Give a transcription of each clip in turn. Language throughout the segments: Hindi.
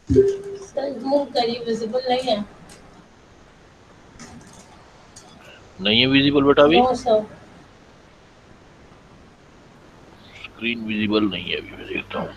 सर जूम करिए, विजिबल नहीं है। नहीं है विजिबल बेटा अभी? No sir. स्क्रीन विजिबल नहीं है अभी, मैं देखता हूँ।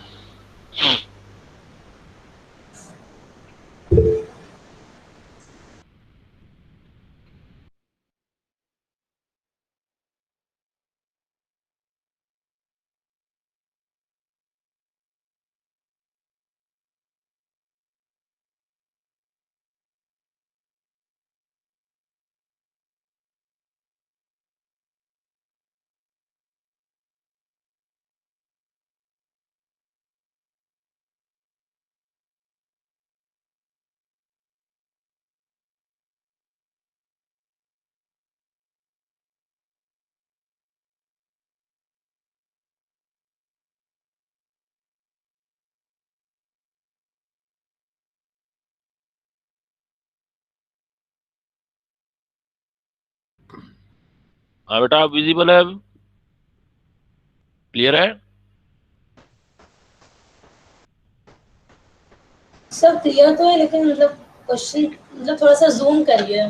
हाँ बेटा, विजिबल है अब? क्लियर है? सब क्लियर तो है, लेकिन मतलब क्वेश्चन मतलब थोड़ा सा जूम करिए।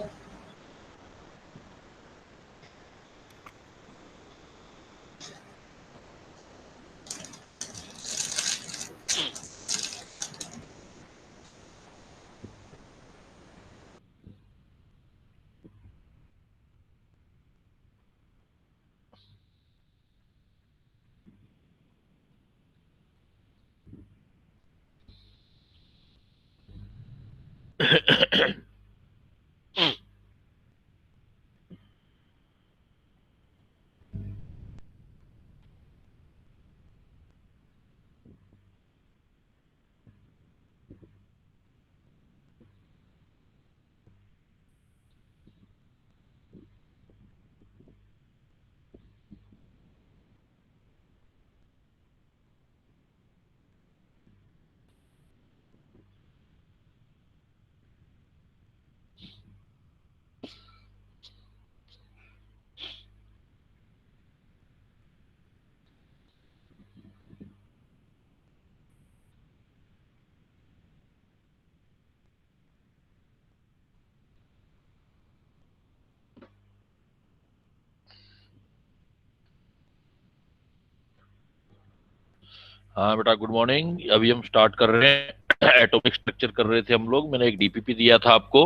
हाँ बेटा, गुड मॉर्निंग। अभी हम स्टार्ट कर रहे हैं। एटॉमिक स्ट्रक्चर कर रहे थे हम लोग। मैंने एक डीपीपी दिया था आपको।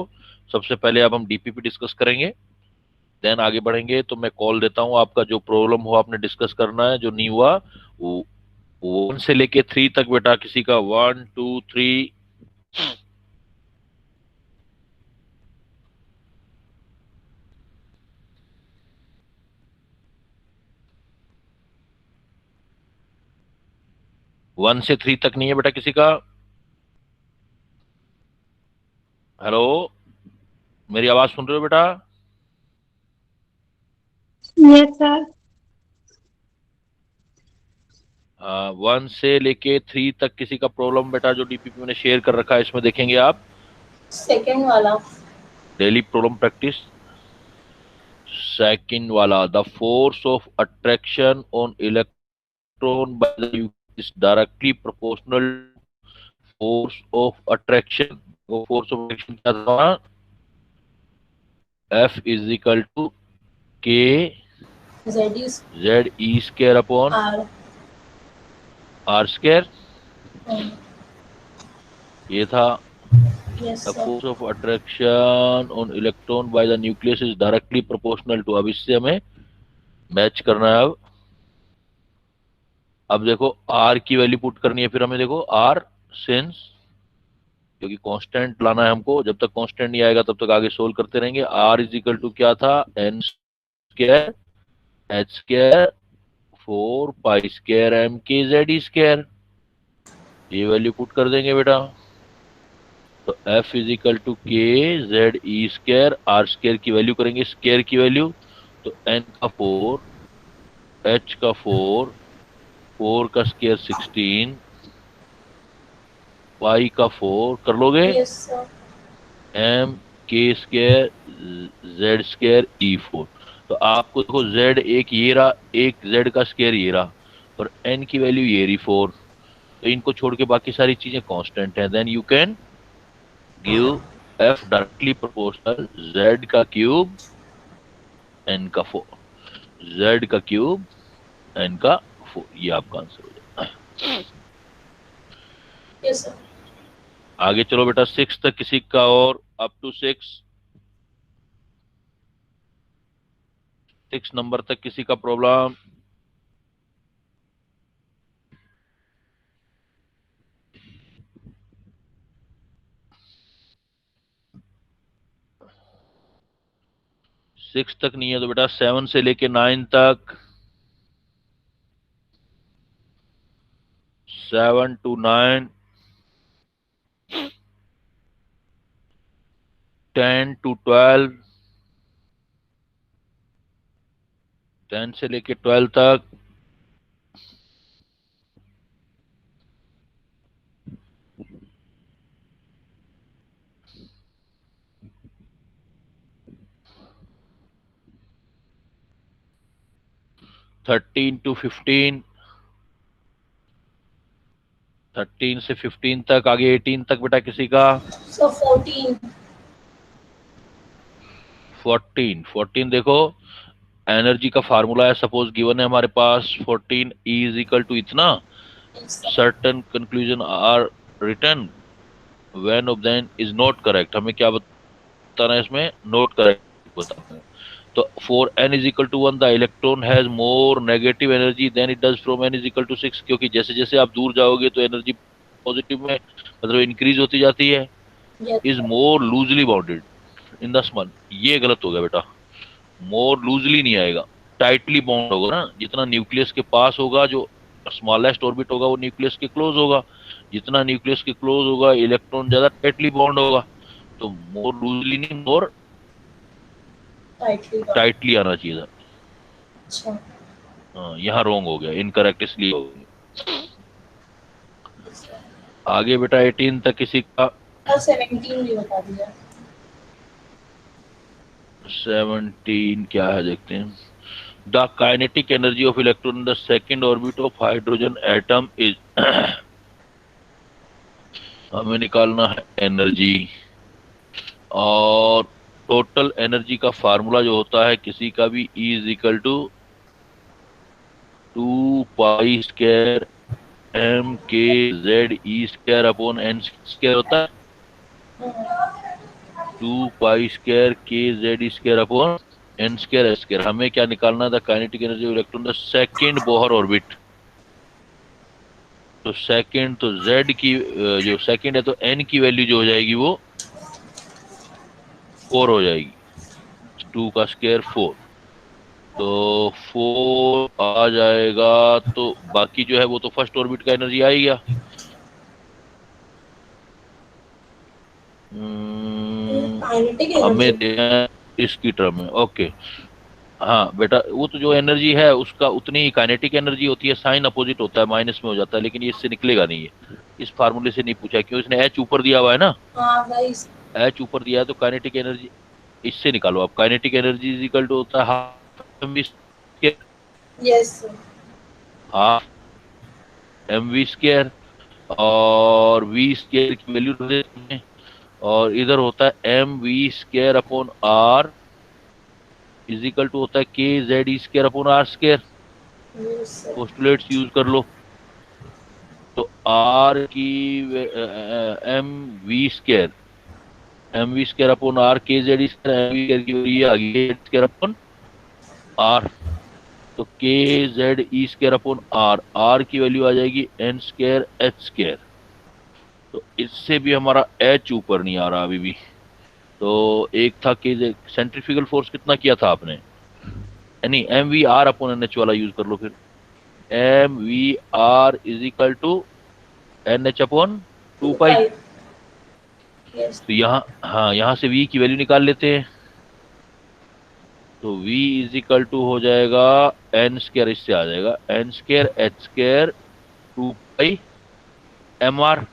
सबसे पहले अब हम डीपीपी डिस्कस करेंगे, देन आगे बढ़ेंगे। तो मैं कॉल देता हूँ, आपका जो प्रॉब्लम हो आपने डिस्कस करना है, जो नहीं हुआ वो 1 से लेके 3 तक बेटा, किसी का 1 2 3। 1 से 3 तक नहीं है बेटा किसी का? हेलो, मेरी आवाज सुन रहे हो बेटा? Yes sir. 1 से लेके 3 तक किसी का प्रॉब्लम बेटा, जो डीपीपी मैंने शेयर कर रखा है इसमें देखेंगे आप। सेकंड वाला। डेली प्रॉब्लम प्रैक्टिस सेकंड वाला, the force of attraction on electron by the is directly proportional force of attraction. वो फोर्स ऑफ अट्रैक्शन क्या था? F is equal to K Z is Z E square upon R. R square. ये था। Yes the sir. Force of attraction on electron by the nucleus is directly proportional to. अब इससे हमें मैच करना है। अब देखो आर की वैल्यू पुट करनी है, फिर हमें देखो आर सिंस, क्योंकि कांस्टेंट लाना है हमको। जब तक कांस्टेंट नहीं आएगा तब तक आगे सोल्व करते रहेंगे। आर इज इक्वल टू क्या था? N square H square 4 pi square M K Z E square. ये वैल्यू पुट कर देंगे बेटा। तो F is equal to K Z E square, R square की वैल्यू करेंगे, स्क्वायर की वैल्यू। तो एन का 4, एच का 4, 4 का स्क्वायर 16, पाई का 4 कर लोगे, यस सर। एम के स्क्वायर जेड स्क्वायर ई 4। तो आपको देखो जेड एक ये रहा, एक जेड का स्क्वायर ये रहा, और एन की वैल्यू ये रही 4। तो इनको छोड़ के बाकी सारी चीजें कांस्टेंट है। Then you can give F directly proportional Z का क्यूब एन का 4, जेड का क्यूब एन का 4, ये आपका आंसर हो जाएगा। Yes sir. आगे चलो बेटा 6 तक किसी का, और अप टू 6 नंबर तक किसी का प्रॉब्लम? सिक्स तक नहीं है तो बेटा 7 से लेके 9 तक, 7 to 9, 10 to 12, 10 से लेके 12 तक, 13 to 15, 13 से 15 तक, आगे 18 तक बेटा किसी का? सर 14। 14 देखो, एनर्जी का फार्मूला है, सपोज गिवन है हमारे पास 14 E इज इक्वल टू इतना, yes sir. Certain conclusion are return when of then is not correct. हमें क्या बताना है इसमें? नॉट करेक्ट बताना है। तो for n is equal to 1 the electron has more negative energy than it does from n is equal to 6, क्योंकि जैसे जैसे आप दूर जाओगे तो एनर्जी पॉजिटिव में मतलब इंक्रीज होती जाती है। Yes is more loosely bounded in the small, ये गलत हो गया बेटा, मोर लूजली नहीं आएगा, टाइटली बाउंड होगा ना। जितना न्यूक्लियस के पास होगा, जो स्मॉलेस्ट ऑर्बिट होगा वो न्यूक्लियस के क्लोज होगा, जितना न्यूक्लियस के क्लोज होगा इलेक्ट्रॉन ज्यादा टाइटली बाउंड होगा। तो मोर लूजली नहीं, मोर टाइटली। टाइटली आना चाहिए था। अच्छा। हाँ, यहाँ रॉन्ग हो गया, इनकरेक्ट इसलिए हो गया। आगे बेटा 18 तक किसी का? सर 17 भी बता दीजिए। 17 क्या है देखते हैं। The kinetic energy of electron in the second orbit of hydrogen atom is हमें निकालना है एनर्जी, और टोटल एनर्जी का फार्मूला जो होता है किसी का भी E is equal to 2 pi square M K Z E square upon N square होता है। 2 pi square K Z E square upon N square S square. हमें क्या निकालना था? Kinetic energy of electron the second Bohr orbit. तो सेकेंड तो जेड की जो सेकेंड है तो एन की वैल्यू जो हो जाएगी वो 4 हो जाएगी, 2 का स्क्वायर 4, तो 4 आ जाएगा। तो बाकी जो है वो तो फर्स्ट ऑर्बिट का एनर्जी आ ही गया। काइनेटिक हमें एनर्जी। देना है इसकी टर्म में। ओके, हाँ बेटा, वो तो जो एनर्जी है उसका उतनी ही काइनेटिक एनर्जी होती है, साइन अपोजिट होता है, माइनस में हो जाता है, लेकिन ये इससे निकलेगा नहीं है, इस फार्मूले से नहीं पूछा, क्यों? इसने एच ऊपर दिया हुआ है ना, हाँ भाई। एच ऊपर दिया है तो काइनेटिक एनर्जी इससे निकालो आप। Kinetic energy is equal to होता है half M V square, yes sir. Half M V square, और वी स्क्वायर की वैल्यू देते हैं, और इधर होता है M V square upon R is equal to होता है K Z E square upon R square. Yes sir. Postulates use कर लो। तो आर की M V square, M V square upon R K Z E square, M V square की वैल्यू आ गई स्क्वायर अपॉन आर, तो K Z E square upon R, R की वैल्यू आ जाएगी एन स्क्वायर एच स्क्वायर। तो इससे भी हमारा एच ऊपर नहीं आ रहा अभी भी। तो एक था कि सेंट्रीफ्यूगल फोर्स कितना किया था आपने? नहीं, M V R upon N H वाला यूज कर लो फिर। M V R is equal to N H upon 2 pi. Yes. तो यहाँ, हाँ, यहाँ से v की वैल्यू निकाल लेते हैं। तो v इज इक्वल टू हो जाएगा एन स्क्वायर, इससे आ जाएगा N square H square 2 pi M R,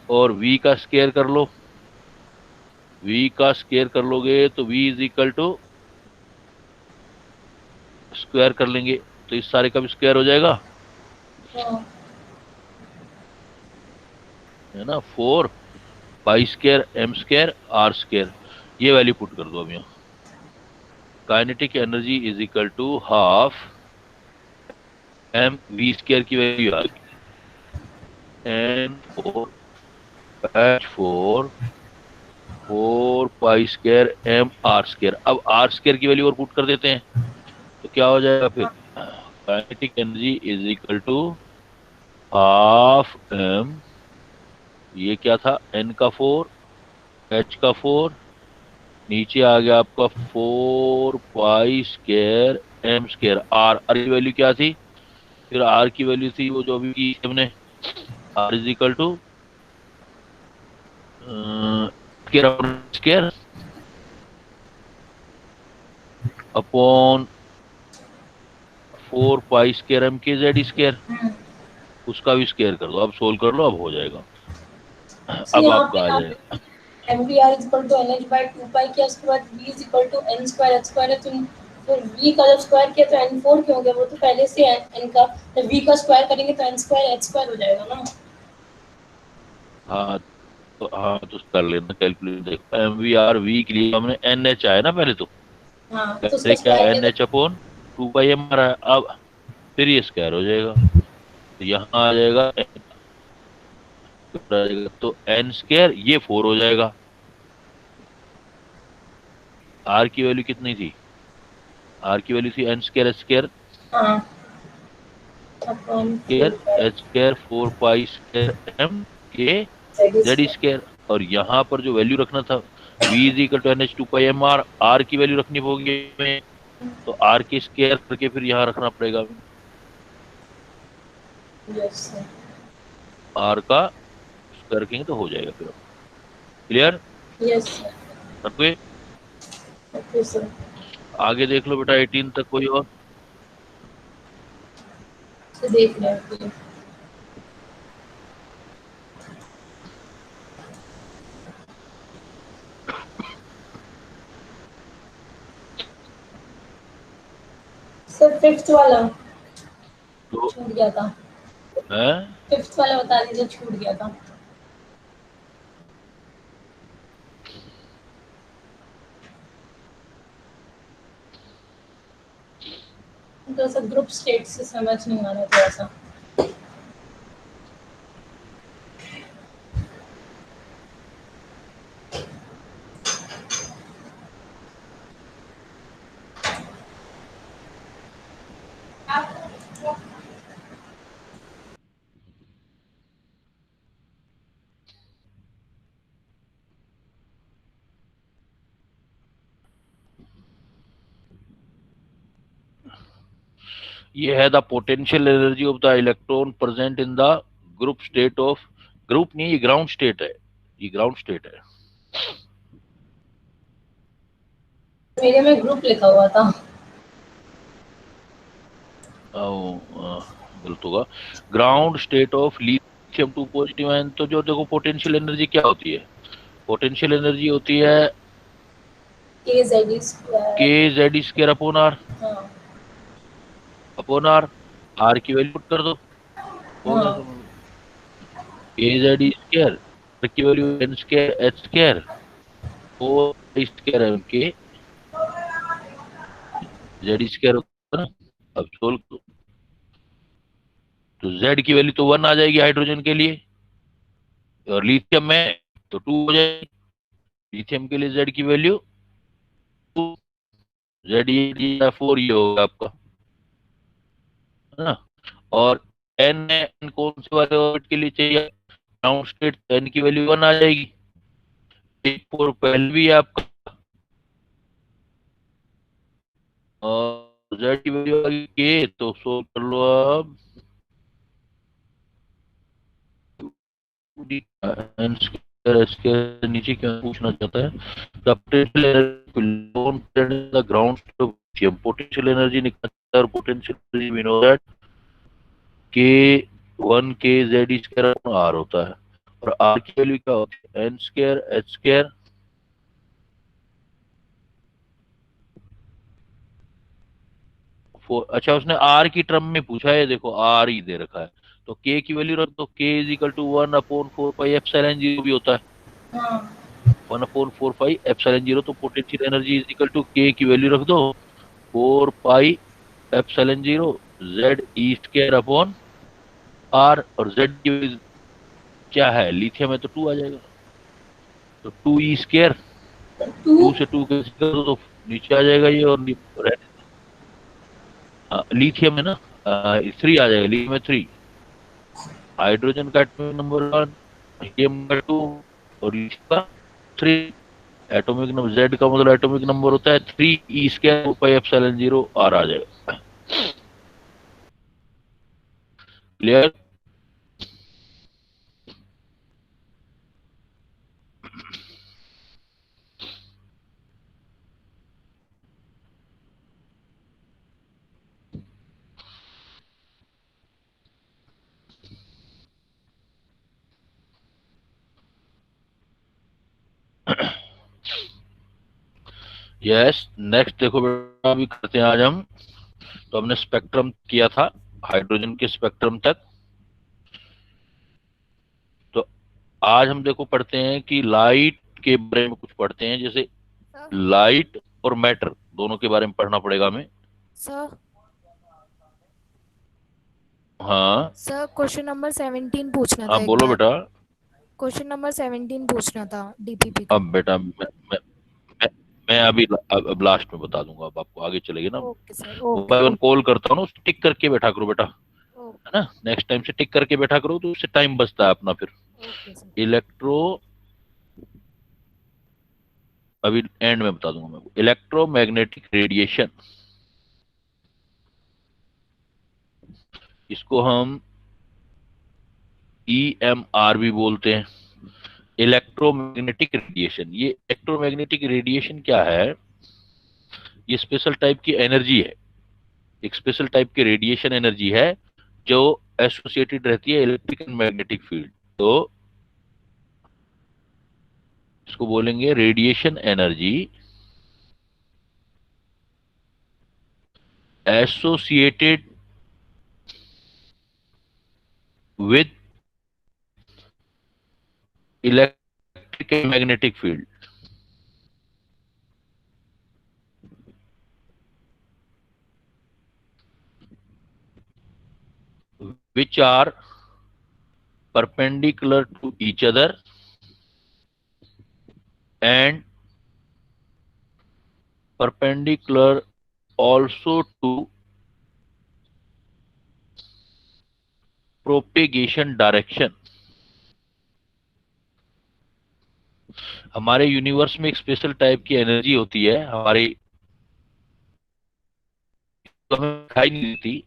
और v का स्क्वायर कर लो। v का स्क्वायर कर लोगे तो v is equal to square कर लेंगे तो इस सारे का भी स्क्वायर हो जाएगा। हाँ। है ना, 4 pi square M square R square, ये वैल्यू पुट कर दो अब यहाँ। Kinetic energy is equal to half M V square की वैल्यू आ गई, N4 H4 4 pi square M R square. अब आर स्क्वायर की वैल्यू और पुट कर देते हैं तो क्या हो जाएगा फिर, kinetic energy is equal to half M, ये क्या था, N का 4 H का 4, नीचे आ गया आपका 4 pi square M square R. R की वैल्यू क्या थी, फिर आर की वैल्यू थी वो जो अभी की हमने, R is equal to square upon 4 pi square M K Z square, उसका भी स्क्वायर कर दो, अब सोल्व कर लो, अब हो जाएगा। तो अब यहाँ पे आपका आ जाएगा, M V R is equal to N H by two pi किया, उसके बाद V is equal to N square H square है, तुम फिर वी का जब स्क्वायर किया तो एन फोर क्यों हो गया, वो तो पहले से एन का, जब वी का स्क्वायर करेंगे तो एन स्क्वायर एच स्क्वायर हो जाएगा ना। हाँ हाँ तो कर लेना कैलकुलेट, देखो एम वी आर वी के लिए हमने एन एच आया ना पहले, तो हाँ तो उसका पहले क्या स्क्वायर एन किया H upon 2 pi M are है, अब फिर ये स्क्वायर हो जाएगा, तो यहाँ आ जाएगा तो एन स्क्वायर, ये 4 हो जाएगा। आर की वैल्यू कितनी थी, आर की वैल्यू थी एन स्क्वायर एच स्क्वायर, तो हाँ upon square H square 4 pi square M K Z square. Square. और यहाँ पर जो वैल्यू रखना था, V is equal to N H 2 pi M R, R की वैल्यू रखनी होगी हमें, तो आर के स्क्वायर करके फिर यहाँ रखना पड़ेगा, यस आर का स्क्वायर रखेंगे तो हो जाएगा फिर। Clear, yes okay. Okay sir. आगे देख लो बेटा 18 तक कोई और। तो देख रहे हैं सर, फिफ्थ वाला तो छूट गया था। है, फिफ्थ वाला बता दीजिए, छूट गया था। थोड़ा सा ग्रुप स्टेट से समझ नहीं आ रहा थोड़ा सा। ये है the potential energy of the electron present in the group state of, group नहीं, ये ग्राउंड स्टेट है, ये ग्राउंड स्टेट है। मेरे में ग्रुप लिखा हुआ था। गलत होगा, ground state of lithium 2 positive ion. तो जो देखो पोटेंशियल एनर्जी क्या होती है, पोटेंशियल एनर्जी होती है K Z K square. Z square upon R, हाँ अपॉन आर, आर की वैल्यू पुट कर दो, हो गया हाँ समझ लो, के जेड स्क्वायर, आर की value N square H square, four square है के जेड स्क्वायर होता है ना। अब सोल्व करो तो जेड की वैल्यू तो 1 आ जाएगी हाइड्रोजन के लिए, और लिथियम में तो 2 हो जाएगी, लिथियम के लिए जेड की वैल्यू 2, जेड ये 4 ये होगा आपका, है ना। और एन कौन से वाले ऑर्बिट के लिए चाहिए, ग्राउंड स्टेट, एन की वैल्यू 1 आ जाएगी, एक 4 पहले भी है आपका, और जेड की वैल्यू आ गई के, तो सोल्व कर लो अब, एन स्क्वायर स्क्वायर नीचे क्यों पूछना चाहता है, the potential the ground state of lithium, potential energy निकालता है, और potential energy we know that K 1 के जेड स्क्वायर आर होता है, और आर की वैल्यू क्या होती है, एन स्क्वायर एच स्क्वायर, अच्छा उसने आर की टर्म में पूछा है, देखो आर ही दे रखा है, तो k की वैल्यू रख दो, k इज इक्वल टू 1/4πε0 भी होता है, हाँ 1/4πε0। तो potential energy is equal to k की वैल्यू रख दो 4πε0 z E square upon r, और z की वैल्यू क्या है, लिथियम है तो 2 आ जाएगा, तो 2e², टू 2 से 2 कैंसिल कर दो तो नीचे आ जाएगा ये, और लिथियम है ना, 3 आ जाएगा, लिथियम है 3, हाइड्रोजन का एटॉमिक नंबर 1, हीलियम का 2 और लिथियम का 3। एटॉमिक नंबर Z का मतलब एटॉमिक नंबर होता है 3e²4πε0 r आ जाएगा। क्लियर? यस, नेक्स्ट देखो बेटा, अभी करते हैं आज हम, तो हमने स्पेक्ट्रम किया था हाइड्रोजन के स्पेक्ट्रम तक। तो आज हम देखो पढ़ते हैं कि लाइट के बारे में कुछ पढ़ते हैं, जैसे लाइट और मैटर दोनों के बारे में पढ़ना पड़ेगा हमें। सर हाँ सर क्वेश्चन नंबर 17 पूछना था हाँ एक बोलो बार। बेटा। क्वेश्चन नंबर 17 पूछना था डीपीपी का। अब बेटा मैं अभी अब लास्ट में बता दूंगा, अब आपको आगे चलेगी ना। Okay sir, mobile okay call करता हूँ ना, उसको टिक करके बैठा करो बेटा, ओके है ना, नेक्स्ट टाइम से टिक करके बैठा करो, तो उससे टाइम बचता है अपना। फिर ओके सर। इलेक्ट्रो, अभी एंड में बता दूंगा मैं, इलेक्ट्रोमैग्नेटिक रेडिएशन, इसको हम EMR भी बोलते हैं, इलेक्ट्रोमैग्नेटिक रेडिएशन। ये इलेक्ट्रोमैग्नेटिक रेडिएशन क्या है, ये स्पेशल टाइप की एनर्जी है, एक स्पेशल टाइप की रेडिएशन एनर्जी है जो एसोसिएटेड रहती है इलेक्ट्रिक एंड मैग्नेटिक फील्ड। तो इसको बोलेंगे radiation energy associated with electric and magnetic field, which are perpendicular to each other and perpendicular also to propagation direction। हमारे यूनिवर्स में एक स्पेशल टाइप की एनर्जी होती है हमारी, तो हमें दिखाई नहीं देती,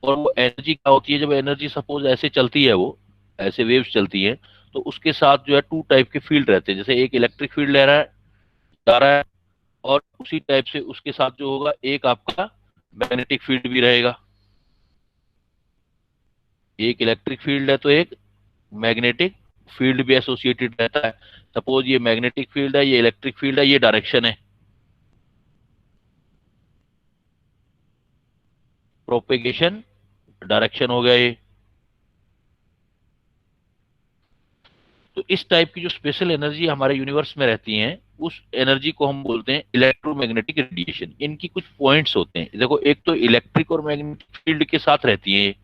और वो एनर्जी क्या होती है, जब एनर्जी सपोज ऐसे चलती है, वो ऐसे वेव्स चलती हैं, तो उसके साथ जो है टू टाइप के फील्ड रहते हैं, जैसे एक इलेक्ट्रिक फील्ड ले रहा है, जा रहा है, और उसी टाइप से उसके साथ जो होगा एक आपका मैग्नेटिक फील्ड भी रहेगा। एक इलेक्ट्रिक फील्ड है तो एक मैग्नेटिक फील्ड भी एसोसिएटेड रहता है। सपोज ये मैग्नेटिक फील्ड है, ये इलेक्ट्रिक फील्ड है, ये डायरेक्शन है, प्रोपेगेशन डायरेक्शन हो गया ये। तो इस टाइप की जो स्पेशल एनर्जी हमारे यूनिवर्स में रहती हैं, उस एनर्जी को हम बोलते हैं इलेक्ट्रोमैग्नेटिक रेडिएशन। इनकी कुछ पॉइंट्स होते हैं, देखो एक तो इलेक्ट्रिक और मैग्नेटिक फील्ड के साथ रहती है ये,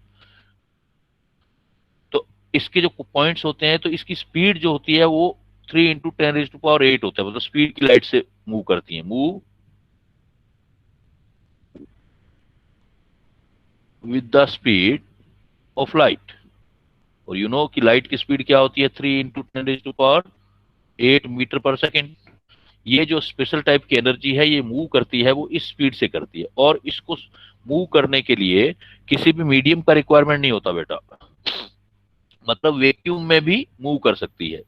तो इसके जो पॉइंट्स होते हैं, तो इसकी स्पीड जो होती है वो 3 × 10⁸ होता है, मतलब स्पीड की लाइट से मूव करती है, move with the speed of light. और यू नो कि लाइट की स्पीड क्या होती है, 3 × 10⁸ मीटर पर सेकेंड। ये जो स्पेशल टाइप की एनर्जी है, ये मूव करती है, वो इस स्पीड से करती है, और इसको मूव करने के लिए किसी भी मीडियम का रिक्वायरमेंट नहीं होता बेटा, मतलब वैक्यूम में भी मूव कर सकती है,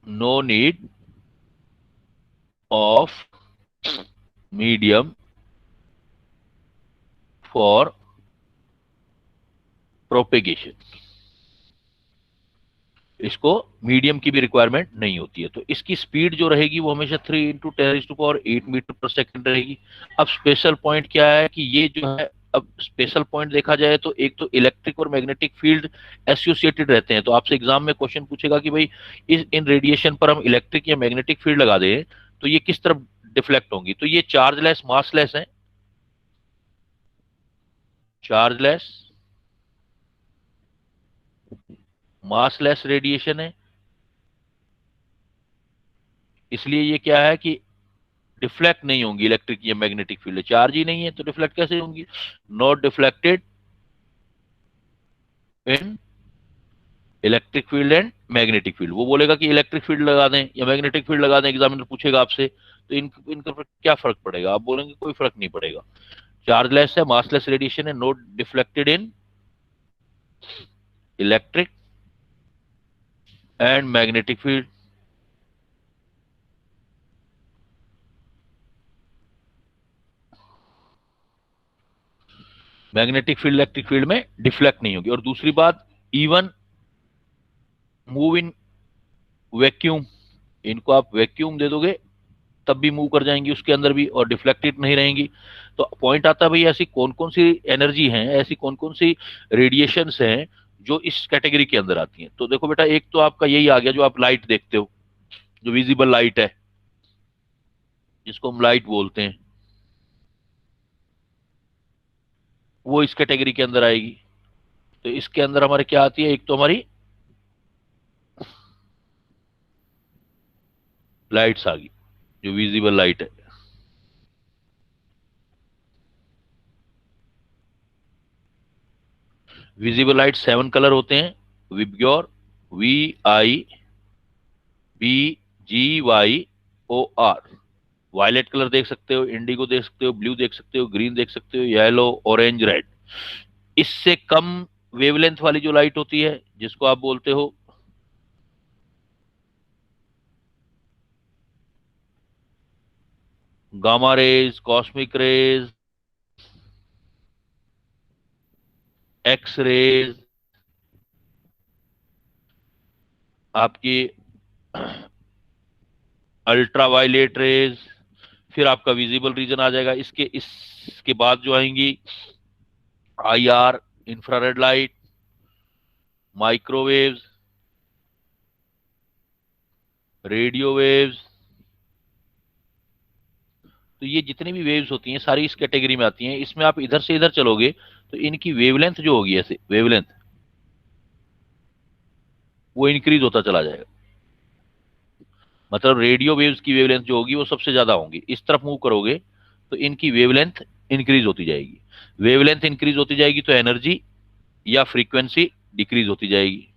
no need of medium for propagation. इसको मीडियम की भी रिक्वायरमेंट नहीं होती है, तो इसकी स्पीड जो रहेगी वो हमेशा 3 × 10⁸ मीटर पर सेकेंड रहेगी। अब स्पेशल पॉइंट क्या है कि ये जो है अब स्पेशल पॉइंट देखा जाए तो एक तो इलेक्ट्रिक और मैग्नेटिक फील्ड एसोसिएटेड रहते हैं। तो आपसे एग्जाम में क्वेश्चन पूछेगा कि भाई इस इन रेडिएशन पर हम इलेक्ट्रिक या मैग्नेटिक फील्ड लगा दें तो ये किस तरफ डिफ्लेक्ट होंगी। तो ये चार्जलेस मासलेस है, चार्जलेस मासलेस रेडिएशन है, इसलिए ये क्या है कि डिफ्लेक्ट नहीं होंगी। इलेक्ट्रिक या मैग्नेटिक फील्ड चार्ज ही नहीं है तो डिफ्लेक्ट कैसे होंगी। Not deflected in electric field and magnetic field. वो बोलेगा कि इलेक्ट्रिक फील्ड लगा दें या मैग्नेटिक फील्ड लगा दें, एग्जामिनर पूछेगा आपसे, तो इनका क्या फर्क पड़ेगा। आप बोलेंगे कोई फर्क नहीं पड़ेगा। चार्जलेस है, मासलेस रेडिएशन है, not deflected in electric and magnetic field. Magnetic field electric field में डिफ्लेक्ट नहीं होगी। और दूसरी बात, इवन मूव इन वैक्यूम, इनको आप वैक्यूम दे दोगे तब भी मूव कर जाएंगी उसके अंदर भी और डिफ्लेक्टेड नहीं रहेंगी। तो पॉइंट आता है भाई ऐसी कौन कौन सी एनर्जी हैं, ऐसी कौन कौन सी रेडिएशंस हैं जो इस कैटेगरी के अंदर आती हैं। तो देखो बेटा, एक तो आपका यही आ गया जो आप लाइट देखते हो, जो विजिबल लाइट है जिसको हम लाइट बोलते हैं, वो इस कैटेगरी के अंदर आएगी। तो इसके अंदर हमारे क्या आती है, एक तो हमारी लाइट्स आ गई जो विजिबल लाइट है। विजिबल लाइट 7 कलर होते हैं, विबग्योर, VIBGYOR। वायलेट कलर देख सकते हो, इंडिगो देख सकते हो, ब्लू देख सकते हो, ग्रीन देख सकते हो, येलो, ऑरेंज, रेड। इससे कम वेवलेंथ वाली जो लाइट होती है जिसको आप बोलते हो gamma rays, cosmic rays, X rays, आपकी अल्ट्रावायलेट रेज, फिर आपका विजिबल रीजन आ जाएगा। इसके बाद जो आएंगी IR, infrared light, microwaves, radio waves. तो ये जितनी भी वेव्स होती हैं सारी इस कैटेगरी में आती हैं। इसमें आप इधर से इधर चलोगे तो इनकी वेवलेंथ जो होगी, ऐसे वेवलेंथ वो इंक्रीज होता चला जाएगा। मतलब रेडियो वेव्स की वेवलेंथ जो होगी वो सबसे ज्यादा होंगी। इस तरफ मूव करोगे तो इनकी वेवलेंथ इंक्रीज होती जाएगी। वेवलेंथ इंक्रीज होती जाएगी तो एनर्जी या फ्रीक्वेंसी डिक्रीज होती जाएगी।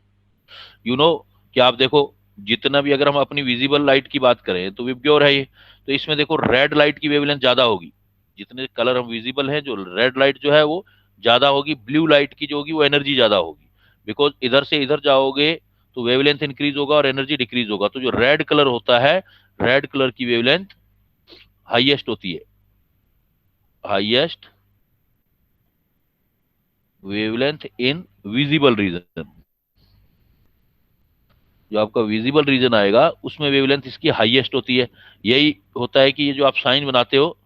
यू नो कि आप देखो, जितना भी अगर हम अपनी विजिबल लाइट की बात करें तो विबग्योर है ये, तो इसमें देखो रेड लाइट की वेवलेंथ ज्यादा होगी। जितने कलर हम विजिबल हैं, जो रेड लाइट जो है वो ज्यादा होगी, ब्लू लाइट की जो होगी वो एनर्जी ज्यादा होगी। बिकॉज इधर से इधर जाओगे तो वेवलेंथ इंक्रीज होगा और एनर्जी डिक्रीज होगा। तो जो रेड कलर होता है, रेड कलर की वेवलेंथ हाईएस्ट होती है, highest wavelength in visible region. जो आपका विजिबल रीजन आएगा उसमें वेवलेंथ इसकी हाईएस्ट होती है। यही होता है कि ये जो आप साइन बनाते हो,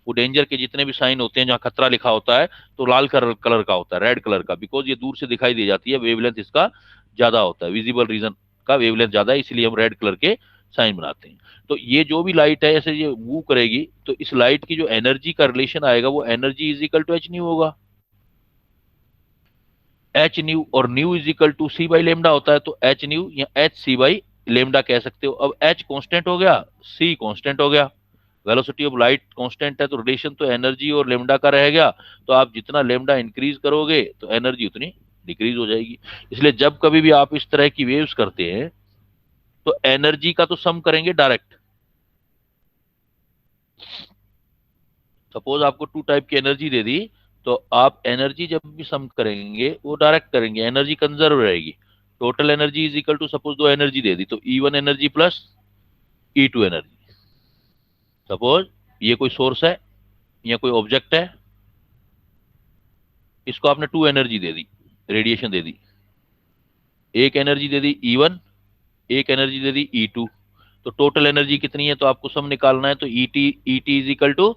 वो डेंजर के जितने भी साइन होते हैं जहाँ खतरा लिखा होता है तो लाल कलर का होता है, रेड कलर का, बिकॉज ये दूर से दिखाई दे जाती है, वेवलेंथ इसका ज्यादा होता है, विजिबल रीजन का वेवलेंथ ज्यादा है, इसलिए हम रेड कलर के साइन बनाते हैं। तो ये जो भी लाइट है ऐसे ये मूव करेगी तो इस लाइट की जो एनर्जी का रिलेशन आएगा वो energy is equal to H nu होगा। एच न्यू और nu is equal to C by lambda होता है, तो एच न्यू या एच सी बाई लेमडा कह सकते हो। अब एच कांस्टेंट हो गया, सी कांस्टेंट हो गया, वेलोसिटी ऑफ लाइट कांस्टेंट है, तो रिलेशन तो एनर्जी और लेमडा का रह गया। तो आप जितना लेमडा इंक्रीज करोगे तो एनर्जी उतनी डिक्रीज हो जाएगी। इसलिए जब कभी भी आप इस तरह की वेव्स करते हैं तो एनर्जी का तो सम करेंगे डायरेक्ट। सपोज आपको 2 टाइप की एनर्जी दे दी, तो आप एनर्जी जब भी सम करेंगे वो डायरेक्ट करेंगे, एनर्जी कंजर्व रहेगी। Total energy is equal to, suppose 2 energy दे दी तो E1 energy plus E2 energy. Suppose ये कोई सोर्स है या कोई ऑब्जेक्ट है, इसको आपने 2 एनर्जी दे दी, रेडिएशन दे दी। एक एनर्जी दे दी E1, एक एनर्जी दे दी E2। तो टोटल एनर्जी कितनी है, तो आपको सम निकालना है, तो ET is equal to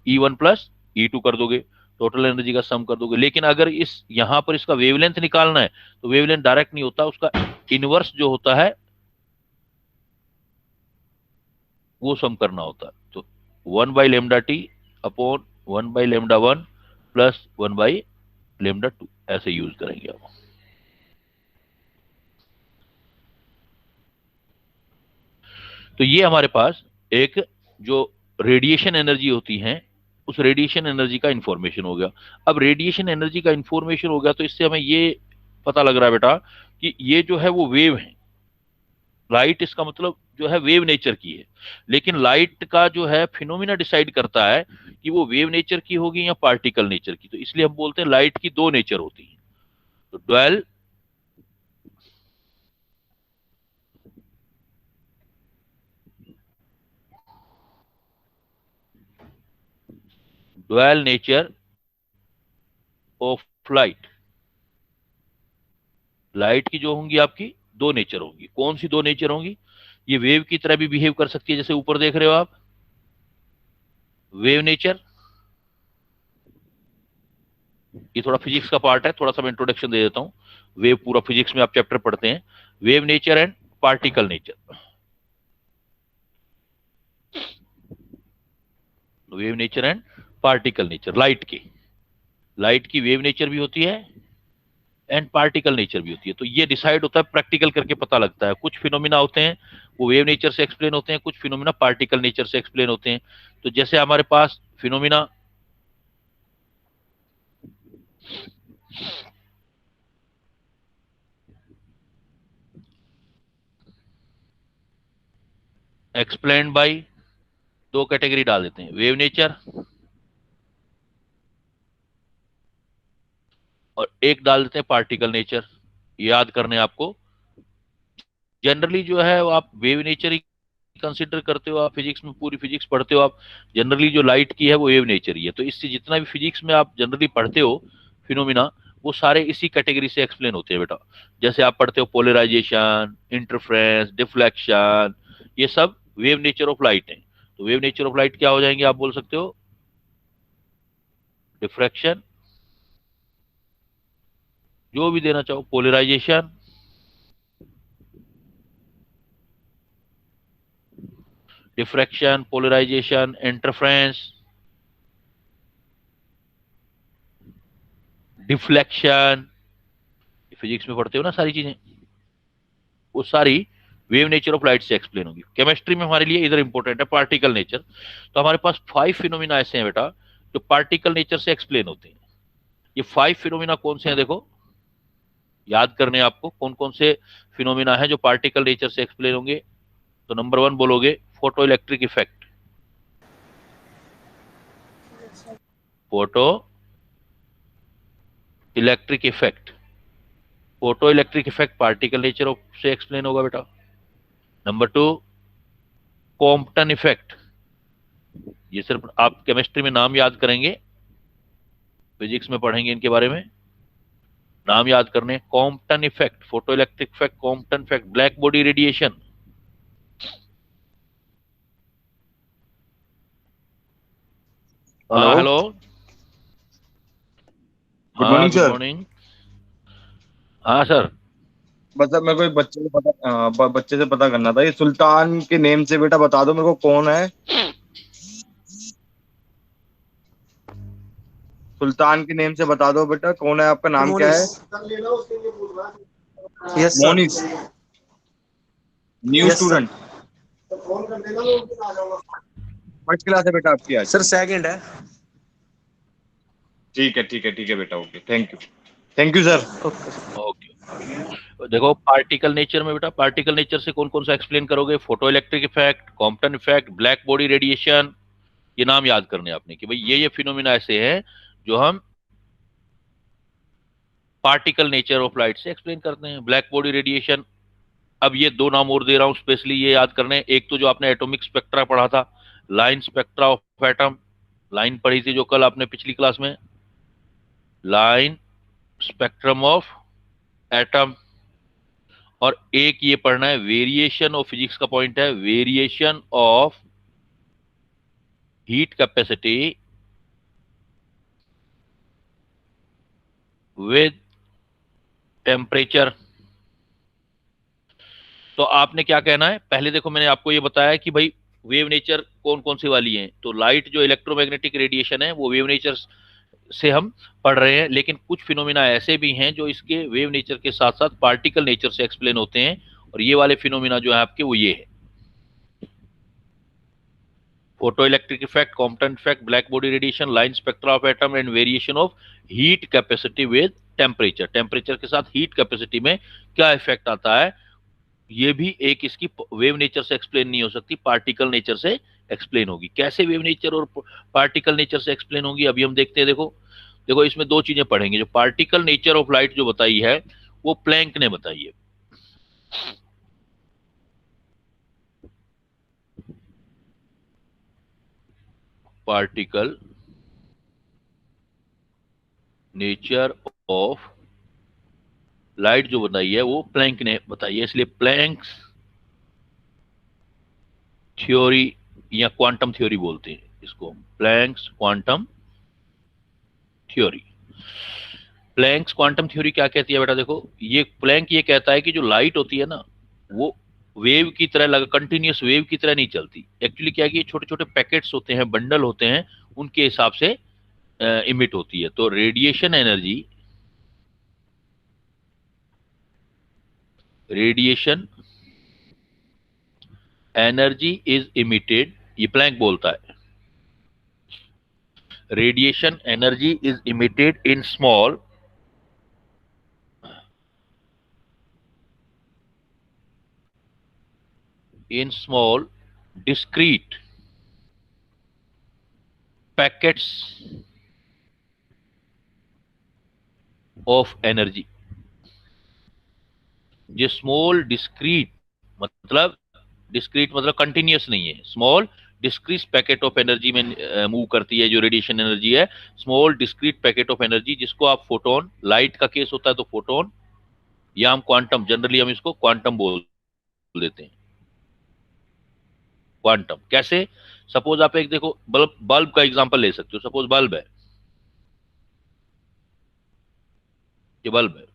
E1 plus E2 कर दोगे। टोटल एनर्जी का सम कर दोगे। लेकिन अगर इस यहां पर इसका वेवलेंथ निकालना है तो वेवलेंथ डायरेक्ट नहीं होता, उसका इनवर्स जो होता है वो सम करना होता है। तो 1/λT अपॉन 1/λ1 प्लस 1/λ2 ऐसे यूज करेंगे आप। तो ये हमारे पास एक जो रेडिएशन एनर्जी होती है उस रेडिएशन एनर्जी का इंफॉर्मेशन हो गया। अब रेडिएशन एनर्जी का इंफॉर्मेशन हो गया तो इससे हमें ये पता लग रहा है बेटा कि ये जो है वो वेव है। लाइट इसका मतलब जो है वेव नेचर की है, लेकिन लाइट का जो है फिनोमिना डिसाइड करता है कि वो वेव नेचर की होगी या पार्टिकल नेचर की। तो इसलिए हम बोलते हैं लाइट की दो नेचर होती है। तो dual nature of light. Light की जो होंगी आपकी दो नेचर होंगी। कौन सी दो नेचर होंगी? ये वेव की तरह भी बिहेव कर सकती है, जैसे ऊपर देख रहे हो आप, वेव नेचर। ये थोड़ा फिजिक्स का पार्ट है, थोड़ा सा मैं इंट्रोडक्शन दे देता हूं। वेव पूरा फिजिक्स में आप चैप्टर पढ़ते हैं। Wave nature and particle nature. Wave nature and particle nature. Light की वेव नेचर भी होती है एंड पार्टिकल नेचर भी होती है। तो ये डिसाइड होता है, प्रैक्टिकल करके पता लगता है। कुछ फिनोमिना होते हैं वो वेव नेचर से एक्सप्लेन होते हैं, कुछ फिनोमिना पार्टिकल नेचर से एक्सप्लेन होते हैं। तो जैसे हमारे पास फिनोमिना एक्सप्लेन बाय दो कैटेगरी डाल देते हैं, वेव नेचर और एक डाल देते हैं पार्टिकल नेचर। याद करने आपको जनरली जो है वो आप वेव नेचर ही कंसिडर करते हो। आप फिजिक्स में पूरी फिजिक्स पढ़ते हो, आप जनरली जो लाइट की है वो वेव नेचर ही है। तो इससे जितना भी फिजिक्स में आप जनरली पढ़ते हो फिनोमिना, वो सारे इसी कैटेगरी से एक्सप्लेन होते हैं बेटा। जैसे आप पढ़ते हो पोलराइजेशन, इंटरफ्रेंस, डिफ्लेक्शन, ये सब वेव नेचर ऑफ लाइट है। तो वेव नेचर ऑफ लाइट क्या हो जाएंगे आप बोल सकते हो? डिफ्रैक्शन, जो भी देना चाहो, polarisation, diffraction, polarisation, interference, deflection, physics में पढ़ते हो ना सारी चीजें, वो सारी वेव नेचर ऑफ लाइट से एक्सप्लेन होगी। केमिस्ट्री में हमारे लिए इधर इंपॉर्टेंट है पार्टिकल नेचर। तो हमारे पास 5 फिनोमिना ऐसे हैं बेटा जो पार्टिकल नेचर से एक्सप्लेन होते हैं। ये 5 फिनोमिना कौन से हैं देखो, याद करने आपको कौन कौन से फिनोमिना है जो पार्टिकल नेचर से एक्सप्लेन होंगे। तो नंबर 1 बोलोगे photo electric effect. Photo electric effect, photo electric effect particle nature से एक्सप्लेन होगा बेटा। Number 2 Compton effect. ये सिर्फ आप केमिस्ट्री में नाम याद करेंगे, फिजिक्स में पढ़ेंगे इनके बारे में, नाम याद करने। Compton effect, photo electric effect, Compton effect, black body radiation. हाँ hello, good morning good sir. Morning. हाँ सर, मतलब मेरे को एक बच्चे से पता करना था। ये सुल्तान के नेम से बेटा बता दो मेरे को कौन है। सुल्तान के नेम से बता दो बेटा कौन है, आपका नाम क्या है? Yes sir. Monis, new Yes, student. First class है बेटा आपकी आज? सर सेकंड है। ठीक है ठीक है ठीक है बेटा, okay, thank you sir. Okay. Okay. देखो पार्टिकल नेचर में बेटा, पार्टिकल नेचर से कौन कौन सा एक्सप्लेन करोगे? Photo electric effect, Compton effect, black body radiation. ये नाम याद करने आपने कि भाई ये फिनोमिना ऐसे हैं जो हम पार्टिकल नेचर ऑफ लाइट से एक्सप्लेन करते हैं। ब्लैक बॉडी रेडिएशन, अब ये 2 नाम और दे रहा हूं स्पेशली ये याद करने। एक तो जो आपने एटॉमिक स्पेक्ट्रा पढ़ा था, line spectra of atom, line पढ़ी थी जो कल आपने पिछली क्लास में, लाइन स्पेक्ट्रम ऑफ एटम। और एक ये पढ़ना है वेरिएशन ऑफ, फिजिक्स का पॉइंट है, variation of heat capacity with temperature. तो आपने क्या कहना है, पहले देखो मैंने आपको ये बताया कि भाई वेव नेचर कौन कौन सी वाली है। तो लाइट जो इलेक्ट्रोमैग्नेटिक रेडिएशन है वो वेव नेचर से हम पढ़ रहे हैं, लेकिन कुछ फिनोमिना ऐसे भी हैं जो इसके वेव नेचर के साथ साथ पार्टिकल नेचर से एक्सप्लेन होते हैं, और ये वाले फिनोमिना जो है आपके वो ये है: photo electric effect, Compton effect, black body radiation, line spectra of atom and variation of heat capacity with temperature. Temperature के साथ हीट कैपेसिटी में क्या इफेक्ट आता है, ये भी एक इसकी वेव नेचर से एक्सप्लेन नहीं हो सकती, पार्टिकल नेचर से एक्सप्लेन होगी। कैसे वेव नेचर और पार्टिकल नेचर से एक्सप्लेन होगी अभी हम देखते हैं। देखो देखो इसमें दो चीजें पढ़ेंगे। जो पार्टिकल नेचर ऑफ लाइट जो बताई है वो प्लैंक ने बताई है। पार्टिकल नेचर ऑफ लाइट जो बताई है वो प्लैंक ने बताई है, इसलिए प्लैंक्स थ्योरी या क्वांटम थ्योरी बोलते हैं इसको, Planck's quantum theory. Planck's quantum theory क्या कहती है बेटा, देखो ये प्लैंक ये कहता है कि जो लाइट होती है ना वो वेव की तरह लगा, कंटिन्यूअस वेव की तरह नहीं चलती। एक्चुअली क्या है कि छोटे छोटे पैकेट्स होते हैं, बंडल होते हैं, उनके हिसाब से इमिट होती है। तो रेडिएशन एनर्जी इज इमिटेड, ये प्लैंक बोलता है। Radiation energy is emitted in small discrete packets of energy। ये स्मॉल डिस्क्रीट मतलब कंटिन्यूअस नहीं है, small discrete packet of energy में मूव करती है जो रेडिएशन एनर्जी है। Small discrete packet of energy जिसको आप फोटोन, लाइट का केस होता है तो फोटोन, या हम क्वांटम, जनरली हम इसको क्वांटम बोल देते हैं। क्वांटम कैसे, सपोज आप एक देखो बल्ब का एग्जांपल ले सकते हो। सपोज बल्ब है, ये बल्ब है,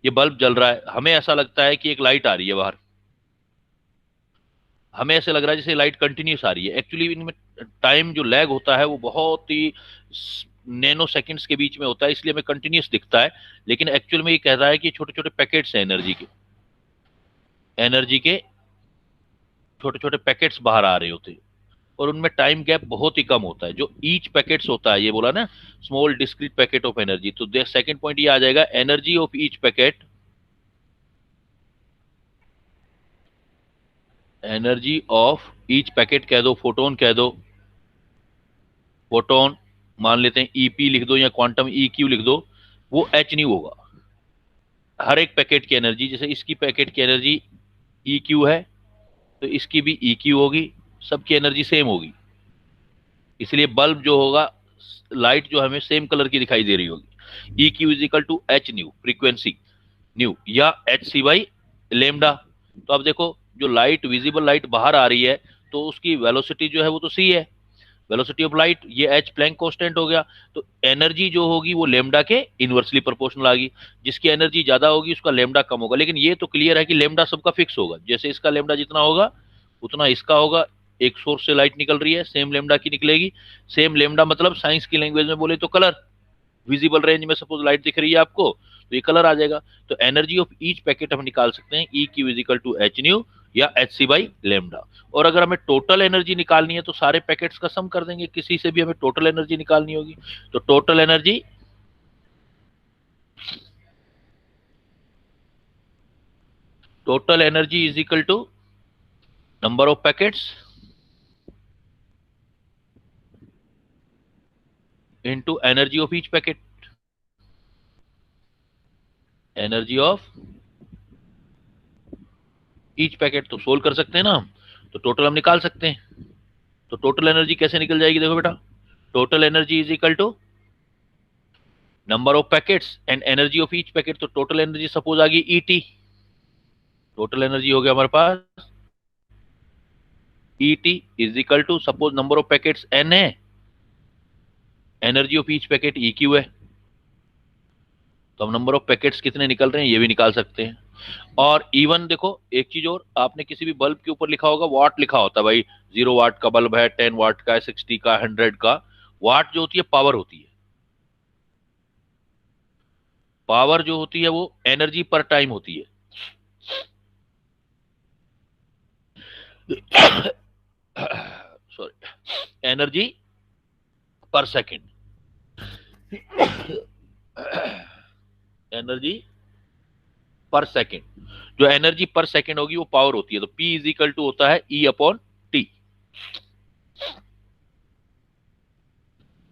ये बल्ब जल रहा है, हमें ऐसा लगता है कि एक लाइट आ रही है बाहर, हमें ऐसे लग रहा है जैसे लाइट कंटिन्यूस आ रही है। एक्चुअली इनमें टाइम जो लैग होता है वो बहुत ही नैनो सेकंड्स के बीच में होता है, इसलिए हमें कंटिन्यूस दिखता है। लेकिन एक्चुअल में ये कह रहा है कि छोटे छोटे पैकेट्स हैं एनर्जी के छोटे छोटे पैकेट्स बाहर आ रहे होते हैं, और उनमें टाइम गैप बहुत ही कम होता है। जो ईच पैकेट्स होता है, ये बोला ना small discrete packet of energy, तो सेकंड पॉइंट ये आ जाएगा, energy of each packet, energy of each packet कह दो, फोटोन कह दो, फोटोन मान लेते हैं, ईपी लिख दो या क्वांटम ईक्यू लिख दो, वो एच नहीं होगा। हर एक पैकेट की एनर्जी, जैसे इसकी पैकेट की एनर्जी ईक्यू है तो इसकी भी ईक्यू होगी, सबकी एनर्जी सेम होगी। इसलिए बल्ब जो होगा, लाइट जो हमें सेम कलर की दिखाई दे रही होगी। EQ is equal to H nu, frequency nu, या एच सी बाई लेमडा। तो अब देखो जो लाइट, विजिबल लाइट बाहर आ रही है तो उसकी वेलोसिटी जो है वो तो सी है, वेलोसिटी ऑफ लाइट, ये एच प्लैंक कांस्टेंट हो गया। तो एनर्जी जो होगी वो लेमडा के इनवर्सली प्रोपोर्शनल आ गई। जिसकी एनर्जी ज्यादा होगी उसका लेमडा कम होगा। लेकिन ये तो क्लियर है कि लेमडा सबका फिक्स होगा, जैसे इसका लेमडा जितना होगा उतना इसका होगा। एक सोर्स से लाइट निकल रही है, सेम लेमडा की निकलेगी। सेम लेमडा मतलब साइंस की लैंग्वेज में बोले तो कलर, विजिबल रेंज में सपोज लाइट दिख रही है आपको तो ये कलर आ जाएगा। तो एनर्जी ऑफ ईच पैकेट हम निकाल सकते हैं E Q is equal to H nu या एच सी बाई लेमडा। और अगर हमें टोटल एनर्जी निकालनी है तो सारे पैकेट्स का सम कर देंगे, किसी से भी हमें टोटल एनर्जी निकालनी होगी। तो total energy is equal to number of packets into energy of each packet, energy of each packet. तो सोल्व कर सकते हैं ना हम, तो टोटल हम निकाल सकते हैं। तो टोटल एनर्जी कैसे निकल जाएगी, देखो बेटा, total energy is equal to number of packets and energy of each packet. तो टोटल एनर्जी सपोज आ गई ईटी, टोटल एनर्जी हो गया हमारे पास ET is equal to, suppose number of packets N है, energy of each packet EQ है। तो हम नंबर ऑफ पैकेट्स कितने निकल रहे हैं ये भी निकाल सकते हैं। और इवन देखो एक चीज और, आपने किसी भी बल्ब के ऊपर लिखा होगा वाट लिखा होता है भाई, 0 वाट का बल्ब है, 10 वाट का है, 60 का, 100 का। वाट जो होती है पावर होती है, पावर जो होती है वो एनर्जी पर टाइम होती है। सॉरी, एनर्जी पर सेकेंड, एनर्जी पर सेकेंड। जो एनर्जी पर सेकेंड होगी वो पावर होती है, तो P इज इक्वल टू होता है E upon T,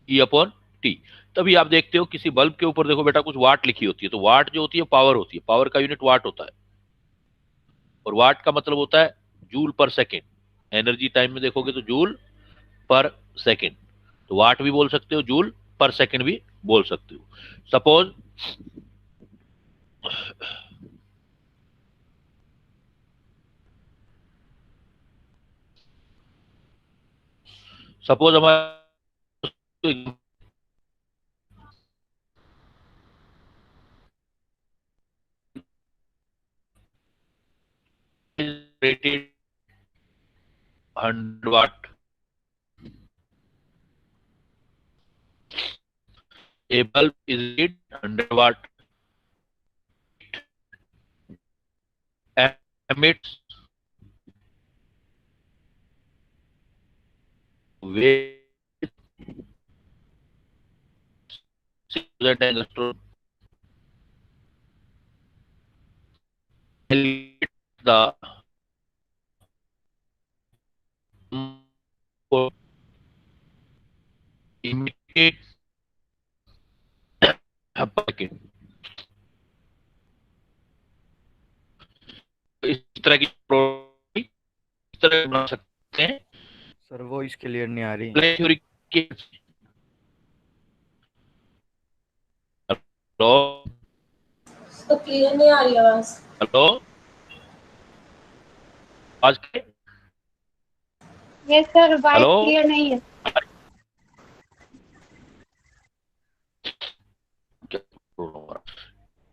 E upon T. तभी आप देखते हो किसी बल्ब के ऊपर देखो बेटा कुछ वाट लिखी होती है, तो वाट जो होती है पावर होती है, पावर का यूनिट वाट होता है, और वाट का मतलब होता है जूल पर सेकेंड। एनर्जी टाइम में देखोगे तो जूल पर सेकेंड, तो वाट भी बोल सकते हो, जूल पर सेकेंड भी बोल सकते हो। सपोज सपोज हमारे rated 100 watt, a bulb is rated 100 watt, emits wave 6,000 angstrom, the emitted packet। इस तरह की इस तरह बना सकते हैं। सर वॉइस क्लियर नहीं आ रही। थ्योरी के हेलो तो क्लियर नहीं आ रही आवाज। हेलो आज के yes sir, vice hello clear नहीं है।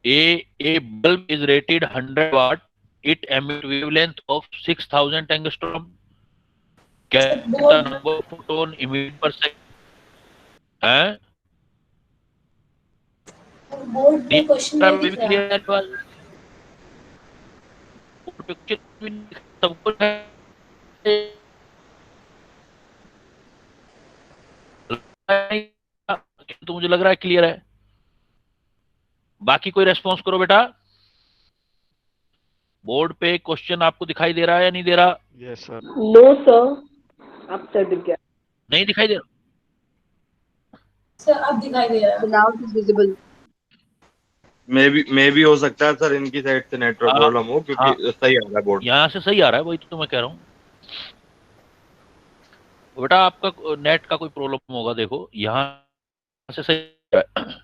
A bulb is rated 100 watt. It emit wavelength of 6,000 angstrom. Get the number of photon emitted per second. हैं? बोर्ड पे क्वेश्चन नहीं दिख रहा। क्लियर पिक्चर सब कुछ है, तो मुझे लग रहा है क्लियर है। बाकी कोई रेस्पॉन्स करो बेटा। बोर्ड पे क्वेश्चन आपको दिखाई दे रहा है या नहीं दे रहा? Yes sir. नो सर, अब सर दिख गया। नहीं दिखाई दे रहा? सर अब दिखाई दे रहा है। Now it is visible. मे भी हो सकता है सर इनकी साइड से नेटवर्क हाँ, प्रॉब्लम हो, क्योंकि हाँ। सही आ रहा है बोर्ड। यहाँ से सही आ रहा है, वही तो मैं कह रहा हूँ बेटा, आपका नेट का कोई प्रॉब्लम होगा। देखो यहाँ से सही आ रहा है।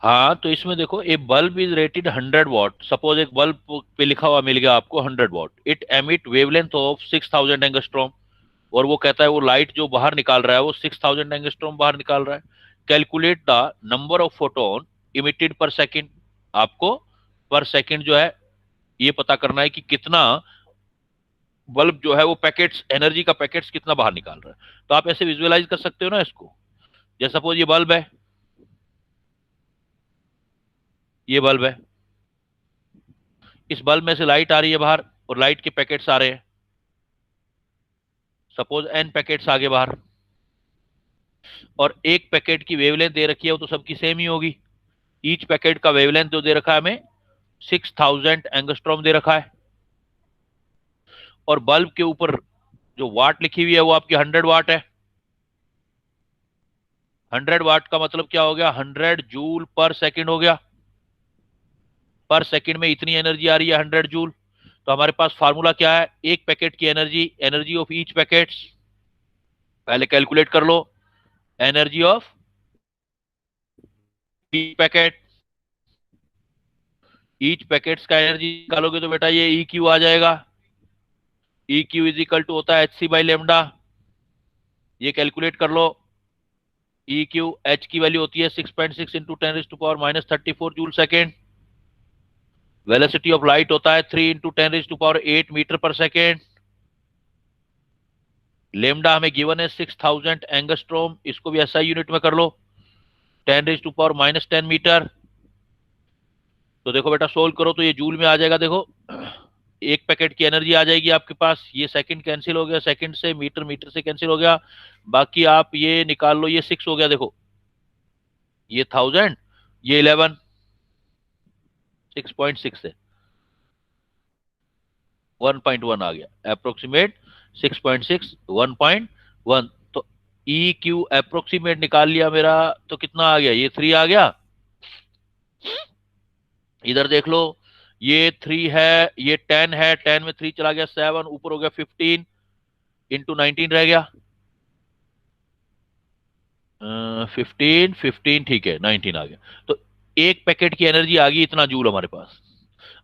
हाँ, तो इसमें देखो a bulb is rated 100 watt. Suppose एक बल्ब पे लिखा हुआ मिल गया आपको 100 watt. It emit wavelength of 6,000 angstrom, और वो कहता है वो लाइट जो बाहर निकाल रहा है वो 6,000 एंगस्ट्रॉम बाहर निकाल रहा है। Calculate the number of photon emitted पर सेकेंड। आपको पर सेकेंड जो है ये पता करना है कि कितना बल्ब जो है वो पैकेट्स, एनर्जी का पैकेट्स कितना बाहर निकाल रहा है। तो आप ऐसे विजुअलाइज कर सकते हो ना इसको। जैसे सपोज ये बल्ब है, ये बल्ब है, इस बल्ब में से लाइट आ रही है बाहर और लाइट के पैकेट्स आ रहे हैं। सपोज n पैकेट्स आगे बाहर, और एक पैकेट की वेवलेंथ दे रखी है, वो तो सबकी सेम ही होगी। ईच पैकेट का वेवलेंथ जो दे रखा है हमें 6,000 एंगस्ट्रॉम दे रखा है, और बल्ब के ऊपर जो वाट लिखी हुई है वो आपकी 100 वाट है। 100 वाट का मतलब क्या हो गया? 100 जूल पर सेकेंड हो गया। पर सेकेंड में इतनी एनर्जी आ रही है 100 जूल। तो हमारे पास फार्मूला क्या है? एक पैकेट की energy, energy of each packets, पहले कैलकुलेट कर लो। Energy of each packet, each packets का एनर्जी निकालोगे तो बेटा ये ई क्यू आ जाएगा। E Q is equal to होता है एच सी बाई लेमडा। ये कैलकुलेट कर लो। ई क्यू एच की वैल्यू होती है 6.6 into 10⁻³ joule second. Velocity of light होता है 3 इंटू 10⁸ मीटर पर सेकेंड। लेमडा हमें गिवन है 6000 एंगस्ट्रोम, इसको भी एसआई यूनिट में कर लो, 10⁻⁻10 मीटर। तो देखो बेटा सोल्व करो तो ये जूल में आ जाएगा। देखो एक पैकेट की एनर्जी आ जाएगी आपके पास, ये सेकंड कैंसिल हो गया सेकंड से, मीटर मीटर से कैंसिल हो गया, बाकी आप ये निकाल लो, ये 6 हो गया। देखो ये 1000, ये 11, 6.6 से 1.1 आ गया अप्रोक्सीमेट, 6.6 1.1। तो ई क्यू अप्रोक्सीमेट निकाल लिया मेरा, तो कितना आ गया, ये 3 आ गया। इधर देख लो, ये 3 है, ये 10 है, 10 में 3 चला गया 7, ऊपर हो गया 15 इंटू 19 रह गया 15 ठीक है 19 आ गया। तो एक पैकेट की एनर्जी आ गई इतना जूल हमारे पास।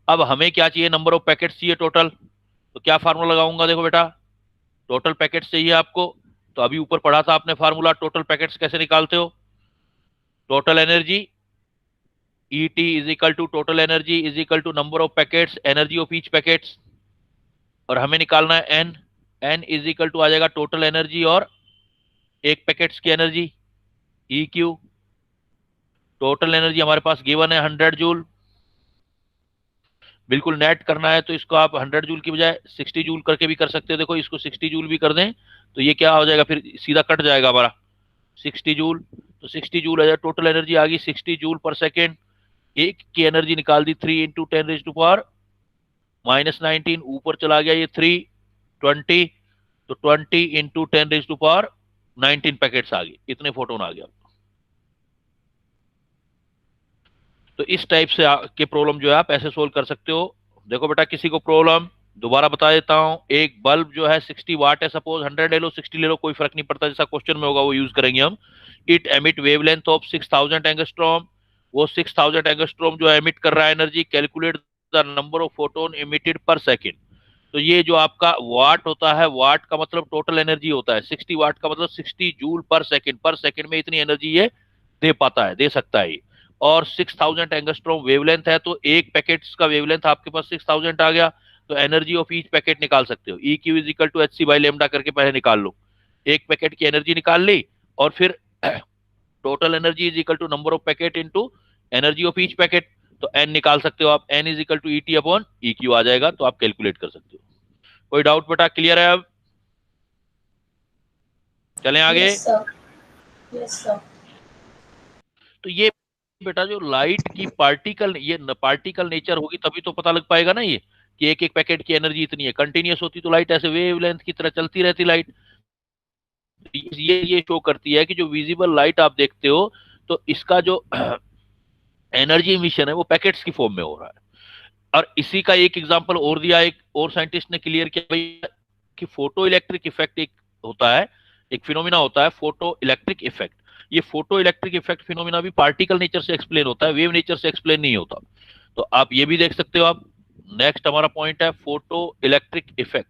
अब हमें क्या चाहिए, नंबर ऑफ पैकेट्स चाहिए टोटल। तो क्या फार्मूला लगाऊंगा, देखो बेटा टोटल पैकेट्स चाहिए आपको। तो अभी ऊपर पढ़ा था आपने फार्मूला, टोटल पैकेट्स कैसे निकालते हो, total energy ET is equal to total energy is equal to number of packets, energy of each packets. और हमें निकालना है N इज इक्वल टू आ जाएगा टोटल एनर्जी और एक पैकेट्स की एनर्जी EQ। टोटल एनर्जी हमारे पास गिवन है 100 जूल, बिल्कुल नेट करना है तो इसको आप 100 जूल की बजाय 60 जूल करके भी कर सकते हो। देखो इसको 60 जूल भी कर दें तो ये क्या हो जाएगा, फिर सीधा कट जाएगा हमारा 60 जूल। तो 60 जूल आ जाए, टोटल एनर्जी आ गई 60 जूल पर सेकेंड। एक की एनर्जी निकाल दी 3 इंटू 10⁻⁻19, ऊपर चला गया ये 3 20, तो 20 इंटू 10⁻19 पैकेट्स आ गए, इतने फोटोन आ गया। तो इस टाइप से के प्रॉब्लम जो है आप ऐसे सोल्व कर सकते हो। देखो बेटा किसी को प्रॉब्लम दोबारा बता देता हूं, एक बल्ब जो है 60 वाट है, सपोज 100 ले लो 60 ले लो कोई फर्क नहीं पड़ता, जैसा क्वेश्चन में होगा वो यूज करेंगे हम। It emit wavelength of 6000 angstrom, वो 6000 एंगस्ट्रॉम जो एमिट कर रहा है energy, calculate the number of photon emitted पर सेकेंड। तो ये जो आपका वाट होता है, वाट का मतलब टोटल एनर्जी होता है, 60 वाट का मतलब 60 जूल पर सेकेंड में इतनी एनर्जी ये दे पाता है, दे सकता है। और 6000 एंगस्ट्रॉम वेवलेंथ है, तो एक पैकेट का वेवलेंथ आपके पास 6000 आ गया, तो एनर्जी ऑफ ईच पैकेट निकाल सकते हो। E Q is equal to H C by lambda करके पहले निकाल लो, एक पैकेट की एनर्जी निकाल ली, और फिर total energy is equal to number of packet into energy of each packet. तो एन निकाल सकते हो आप, N is equal to E T upon E Q आ जाएगा, तो आप कैलकुलेट कर सकते हो। कोई डाउट बेटा, क्लियर है अब, चलें आगे। Yes sir, yes sir. तो ये बेटा जो लाइट की पार्टिकल, ये पार्टिकल नेचर होगी तभी तो पता लग पाएगा ना ये, कि एक एक पैकेट की एनर्जी इतनी है। कंटिन्यूअस होती तो लाइट ऐसे वेवलेंथ की तरह चलती रहती लाइट। ये शो करती है कि जो विजिबल लाइट आप देखते हो, तो इसका जो एनर्जी इमिशन है वो पैकेट्स की फॉर्म में हो रहा है। और इसी का एक एग्जांपल और दिया, एक और साइंटिस्ट ने क्लियर किया भाई, कि फोटो इलेक्ट्रिक इफेक्ट एक होता है, एक फिनोमिना होता है फोटो इलेक्ट्रिक इफेक्ट। ये फोटो इलेक्ट्रिक इफेक्ट फिनोमिना भी पार्टिकल नेचर से एक्सप्लेन होता है, वेव नेचर से एक्सप्लेन नहीं होता। तो आप ये भी देख सकते हो। आप नेक्स्ट हमारा पॉइंट है फोटो इलेक्ट्रिक इफेक्ट।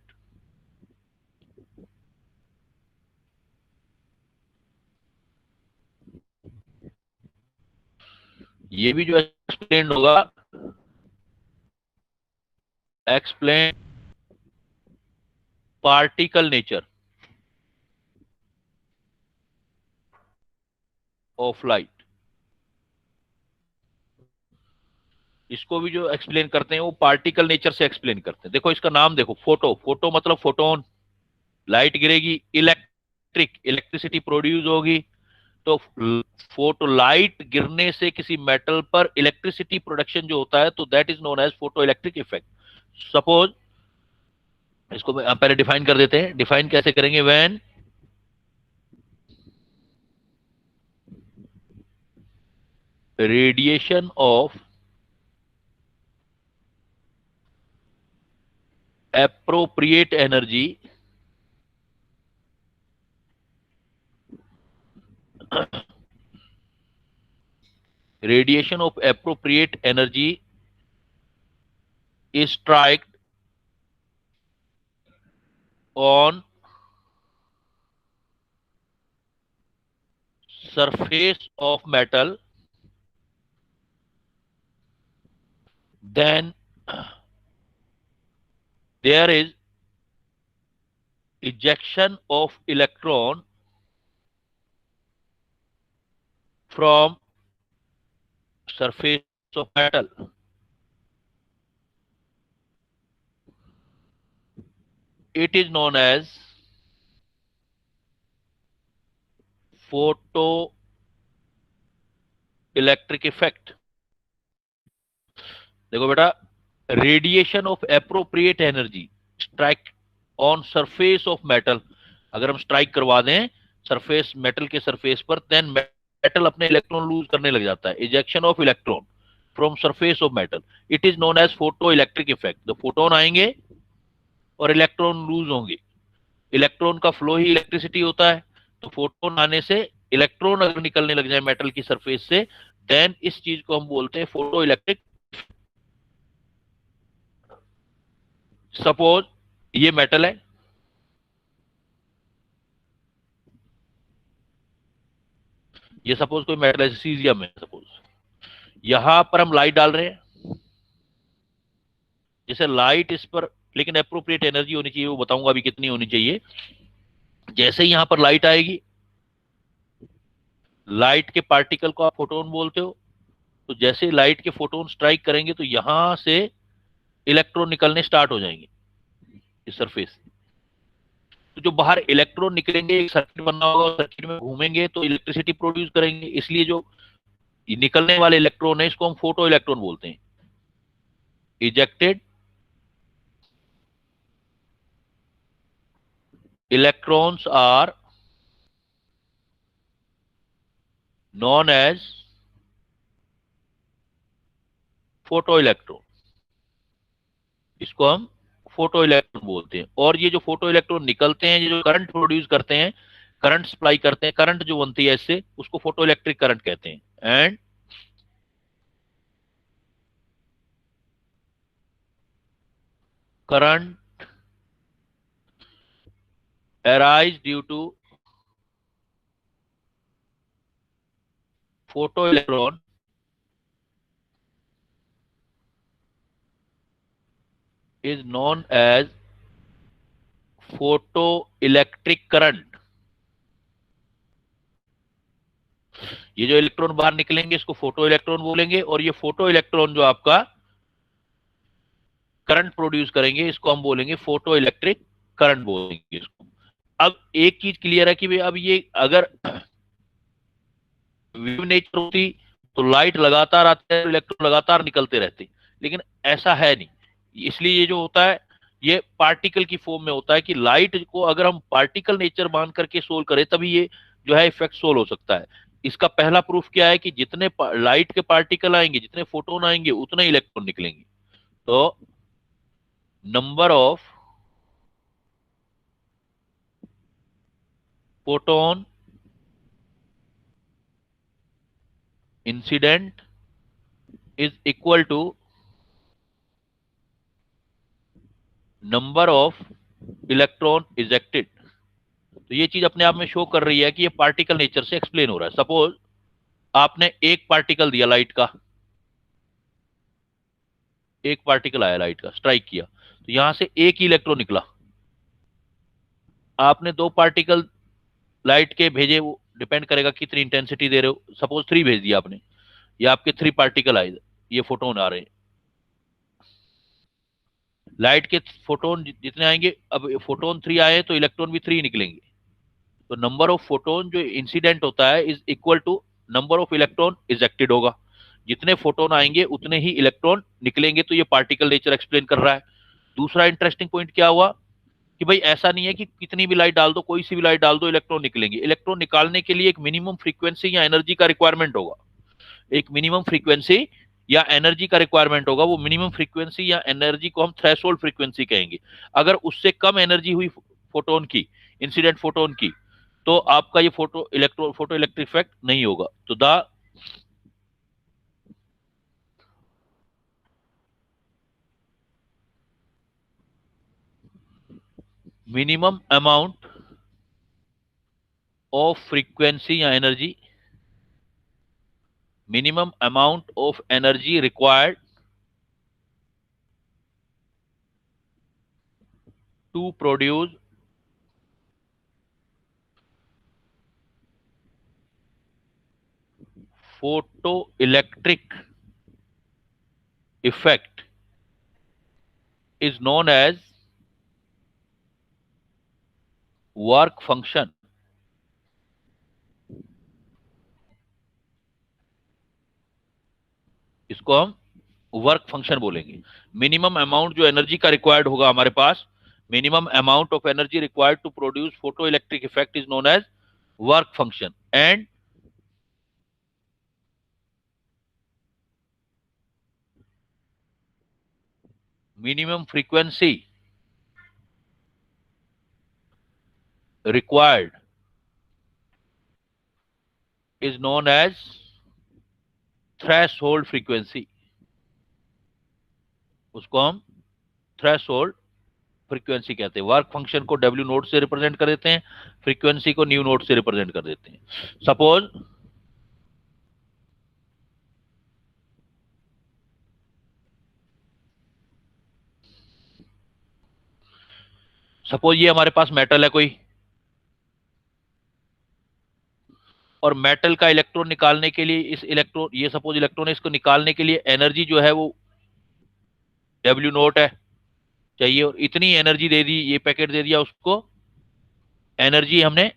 ये भी जो एक्सप्लेन होगा, explain particle nature of light, इसको भी जो एक्सप्लेन करते हैं वो पार्टिकल नेचर से एक्सप्लेन करते हैं। देखो इसका नाम देखो, फोटो, फोटो मतलब फोटोन, लाइट गिरेगी, इलेक्ट्रिक इलेक्ट्रिसिटी प्रोड्यूस होगी। तो फोटो लाइट गिरने से किसी मेटल पर इलेक्ट्रिसिटी प्रोडक्शन जो होता है, तो that is known as photo electric effect. Suppose इसको पहले डिफाइन कर देते हैं। डिफाइन कैसे करेंगे, when radiation of appropriate energy radiation of appropriate energy is struck on surface of metal, then there is ejection of electron from surface of metal. It is known as photoelectric effect. देखो बेटा, radiation of appropriate energy strike on surface of metal, अगर हम स्ट्राइक करवा दें सरफेस मेटल के सरफेस पर, देन मेटल अपने इलेक्ट्रॉन लूज करने लग जाता है. Ejection of electron from surface of metal, it is known as photo electric effect. The photon आएंगे और इलेक्ट्रॉन लूज होंगे. इलेक्ट्रॉन का फ्लो ही इलेक्ट्रिसिटी होता है, तो फोटोन आने से इलेक्ट्रॉन अगर निकलने लग जाए मेटल की सरफेस से, देन इस चीज को हम बोलते हैं फोटो इलेक्ट्रिक. सपोज ये मेटल है, ये सपोज कोई मेटल है, सीजियम है सपोज, यहां पर हम लाइट डाल रहे हैं. जैसे लाइट इस पर, लेकिन एप्रोप्रिएट एनर्जी होनी चाहिए, वो बताऊंगा अभी कितनी होनी चाहिए. जैसे ही यहां पर लाइट आएगी, लाइट के पार्टिकल को आप फोटोन बोलते हो, तो जैसे लाइट के फोटोन स्ट्राइक करेंगे तो यहां से इलेक्ट्रॉन निकलने स्टार्ट हो जाएंगे इस सरफेस से. तो जो बाहर इलेक्ट्रॉन निकलेंगे, एक सर्किट बनना होगा, सर्किट में घूमेंगे तो इलेक्ट्रिसिटी प्रोड्यूस करेंगे. इसलिए जो निकलने वाले इलेक्ट्रॉन है इसको हम फोटो इलेक्ट्रॉन बोलते हैं. Ejected electrons are known as photoelectron. इसको हम फोटो इलेक्ट्रॉन बोलते हैं. और ये जो फोटो इलेक्ट्रॉन निकलते हैं, ये जो करंट प्रोड्यूस करते हैं, करंट सप्लाई करते हैं, करंट जो बनती है इससे, उसको फोटो इलेक्ट्रिक करंट कहते हैं. And current arise due to photoelectron is known as photoelectric current. ये जो इलेक्ट्रॉन बाहर निकलेंगे इसको फोटो इलेक्ट्रॉन बोलेंगे, और ये फोटो इलेक्ट्रॉन जो आपका करंट प्रोड्यूस करेंगे इसको हम बोलेंगे फोटो इलेक्ट्रिक करंट बोलेंगे इसको. अब एक चीज क्लियर है कि भाई अब ये अगर वेव नेचर होती तो लाइट लगातार आते हैं, इलेक्ट्रॉन लगातार निकलते रहते, लेकिन ऐसा है नहीं. इसलिए ये जो होता है ये पार्टिकल की फॉर्म में होता है कि लाइट को अगर हम पार्टिकल नेचर मान करके सोल्व करें तभी ये जो है इफेक्ट सोल्व हो सकता है. इसका पहला प्रूफ क्या है कि जितने लाइट के पार्टिकल आएंगे, जितने फोटोन आएंगे, उतने इलेक्ट्रॉन निकलेंगे. तो number of photon incident is equal to number of electron ejected. तो ये चीज अपने आप में शो कर रही है कि ये पार्टिकल नेचर से एक्सप्लेन हो रहा है. सपोज आपने एक पार्टिकल दिया लाइट का, एक पार्टिकल आया लाइट का, स्ट्राइक किया, तो यहां से एक ही इलेक्ट्रॉन निकला. आपने दो पार्टिकल लाइट के भेजे, वो डिपेंड करेगा कितनी इंटेंसिटी दे रहे हो. सपोज 3 भेज दिया आपने, या आपके 3 पार्टिकल आए, ये फोटोन आ रहे हैं. लाइट के फोटोन जितने आएंगे, अब फोटोन 3 आए तो इलेक्ट्रॉन भी 3 निकलेंगे. तो नंबर ऑफ फोटोन जो इंसिडेंट होता है is equal to number of electron ejected होगा. जितने फोटोन आएंगे उतने ही इलेक्ट्रॉन निकलेंगे. तो ये पार्टिकल नेचर एक्सप्लेन कर रहा है. दूसरा इंटरेस्टिंग पॉइंट क्या हुआ कि भाई ऐसा नहीं है कि कितनी भी लाइट डाल दो, कोई सी भी लाइट डाल दो, इलेक्ट्रॉन निकलेंगे. इलेक्ट्रॉन निकालने के लिए एक मिनिमम फ्रीक्वेंसी या एनर्जी का रिक्वायरमेंट होगा. एक मिनिमम फ्रीक्वेंसी या एनर्जी का रिक्वायरमेंट होगा. वो मिनिमम फ्रीक्वेंसी या एनर्जी को हम थ्रेशोल्ड फ्रीक्वेंसी कहेंगे. अगर उससे कम एनर्जी हुई फोटोन की, इंसिडेंट फोटोन की, तो आपका ये फोटो इलेक्ट्रिक इफेक्ट नहीं होगा. तो the minimum amount of frequency या energy minimum amount of energy required to produce photoelectric effect is known as work function. इसको हम वर्क फंक्शन बोलेंगे। मिनिमम अमाउंट जो एनर्जी का रिक्वायर्ड होगा हमारे पास, minimum amount of energy required to produce photo electric effect is known as work function. And minimum frequency required is known as threshold frequency. उसको हम थ्रेशोल्ड फ्रीक्वेंसी कहते हैं। वर्क फंक्शन को W नोट से रिप्रेजेंट कर देते हैं, फ्रीक्वेंसी को न्यू नोट से रिप्रेजेंट कर देते हैं। सपोज ये हमारे पास मेटल है कोई, और मेटल का इलेक्ट्रॉन निकालने के लिए इस इलेक्ट्रॉन, ये सपोज इलेक्ट्रॉन है, इसको निकालने के लिए एनर्जी जो है वो W नोट है चाहिए, और इतनी एनर्जी दे दी, ये पैकेट दे दिया उसको, एनर्जी हमने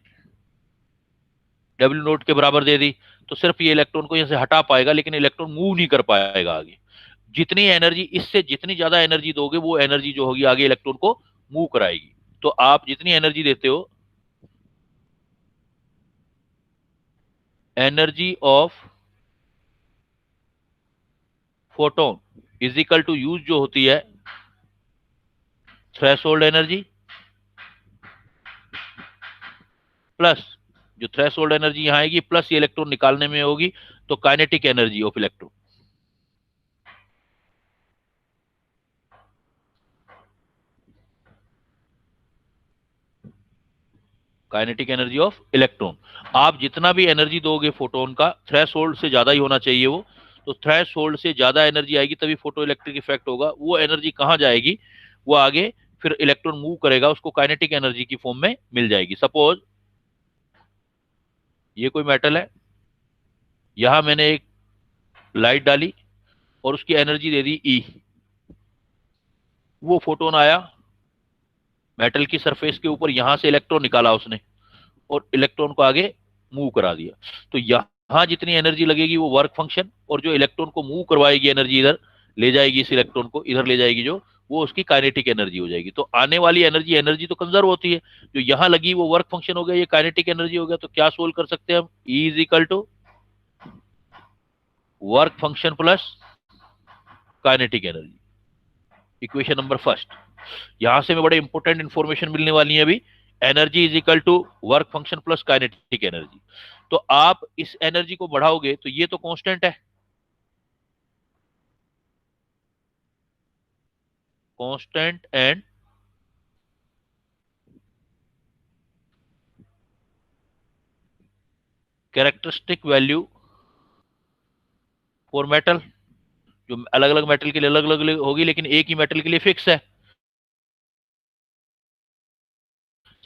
W नोट के बराबर दे दी, तो सिर्फ ये इलेक्ट्रॉन को यहां से हटा पाएगा, लेकिन इलेक्ट्रॉन मूव नहीं कर पाएगा आगे। जितनी एनर्जी, इससे जितनी ज्यादा एनर्जी दोगे वो एनर्जी जो होगी आगे इलेक्ट्रॉन को मूव कराएगी। तो आप जितनी एनर्जी देते हो, energy of photon is equal to use जो होती है थ्रेशोल्ड एनर्जी प्लस जो थ्रेशोल्ड एनर्जी यहां आएगी प्लस ये इलेक्ट्रॉन निकालने में होगी, तो kinetic energy of electron. Kinetic energy of electron. आप जितना भी एनर्जी दोगे फोटोन का, थ्रेशोल्ड से ज्यादा ही होना चाहिए वो, तो थ्रेशोल्ड से ज्यादा एनर्जी आएगी तभी फोटो इलेक्ट्रिक इफेक्ट होगा। वो एनर्जी कहां जाएगी, वो आगे फिर इलेक्ट्रॉन मूव करेगा, उसको काइनेटिक एनर्जी की फॉर्म में मिल जाएगी। सपोज ये कोई मेटल है, यहां मैंने एक लाइट डाली और उसकी एनर्जी दे दी E, वो फोटोन आया मेटल की सरफेस के ऊपर, यहां से इलेक्ट्रॉन निकाला उसने और इलेक्ट्रॉन को आगे मूव करा दिया। तो यहां जितनी एनर्जी लगेगी वो वर्क फंक्शन, और जो इलेक्ट्रॉन को मूव करवाएगी एनर्जी इधर ले जाएगी, इस इलेक्ट्रॉन को इधर ले जाएगी, जो वो उसकी काइनेटिक एनर्जी हो जाएगी। तो आने वाली एनर्जी तो कंजर्व होती है, जो यहां लगी वो वर्क फंक्शन हो गया, ये काइनेटिक एनर्जी हो गया। तो क्या सोल्व कर सकते हैं हम, E is equal to work function plus kinetic energy. Equation number first, यहां से में बड़े इंपॉर्टेंट इंफॉर्मेशन मिलने वाली है अभी। Energy is equal to work function plus kinetic energy. तो आप इस एनर्जी को बढ़ाओगे तो ये तो कांस्टेंट है, constant and characteristic value for metal, जो अलग अलग मेटल के लिए अलग अलग होगी, लेकिन एक ही मेटल के लिए फिक्स है।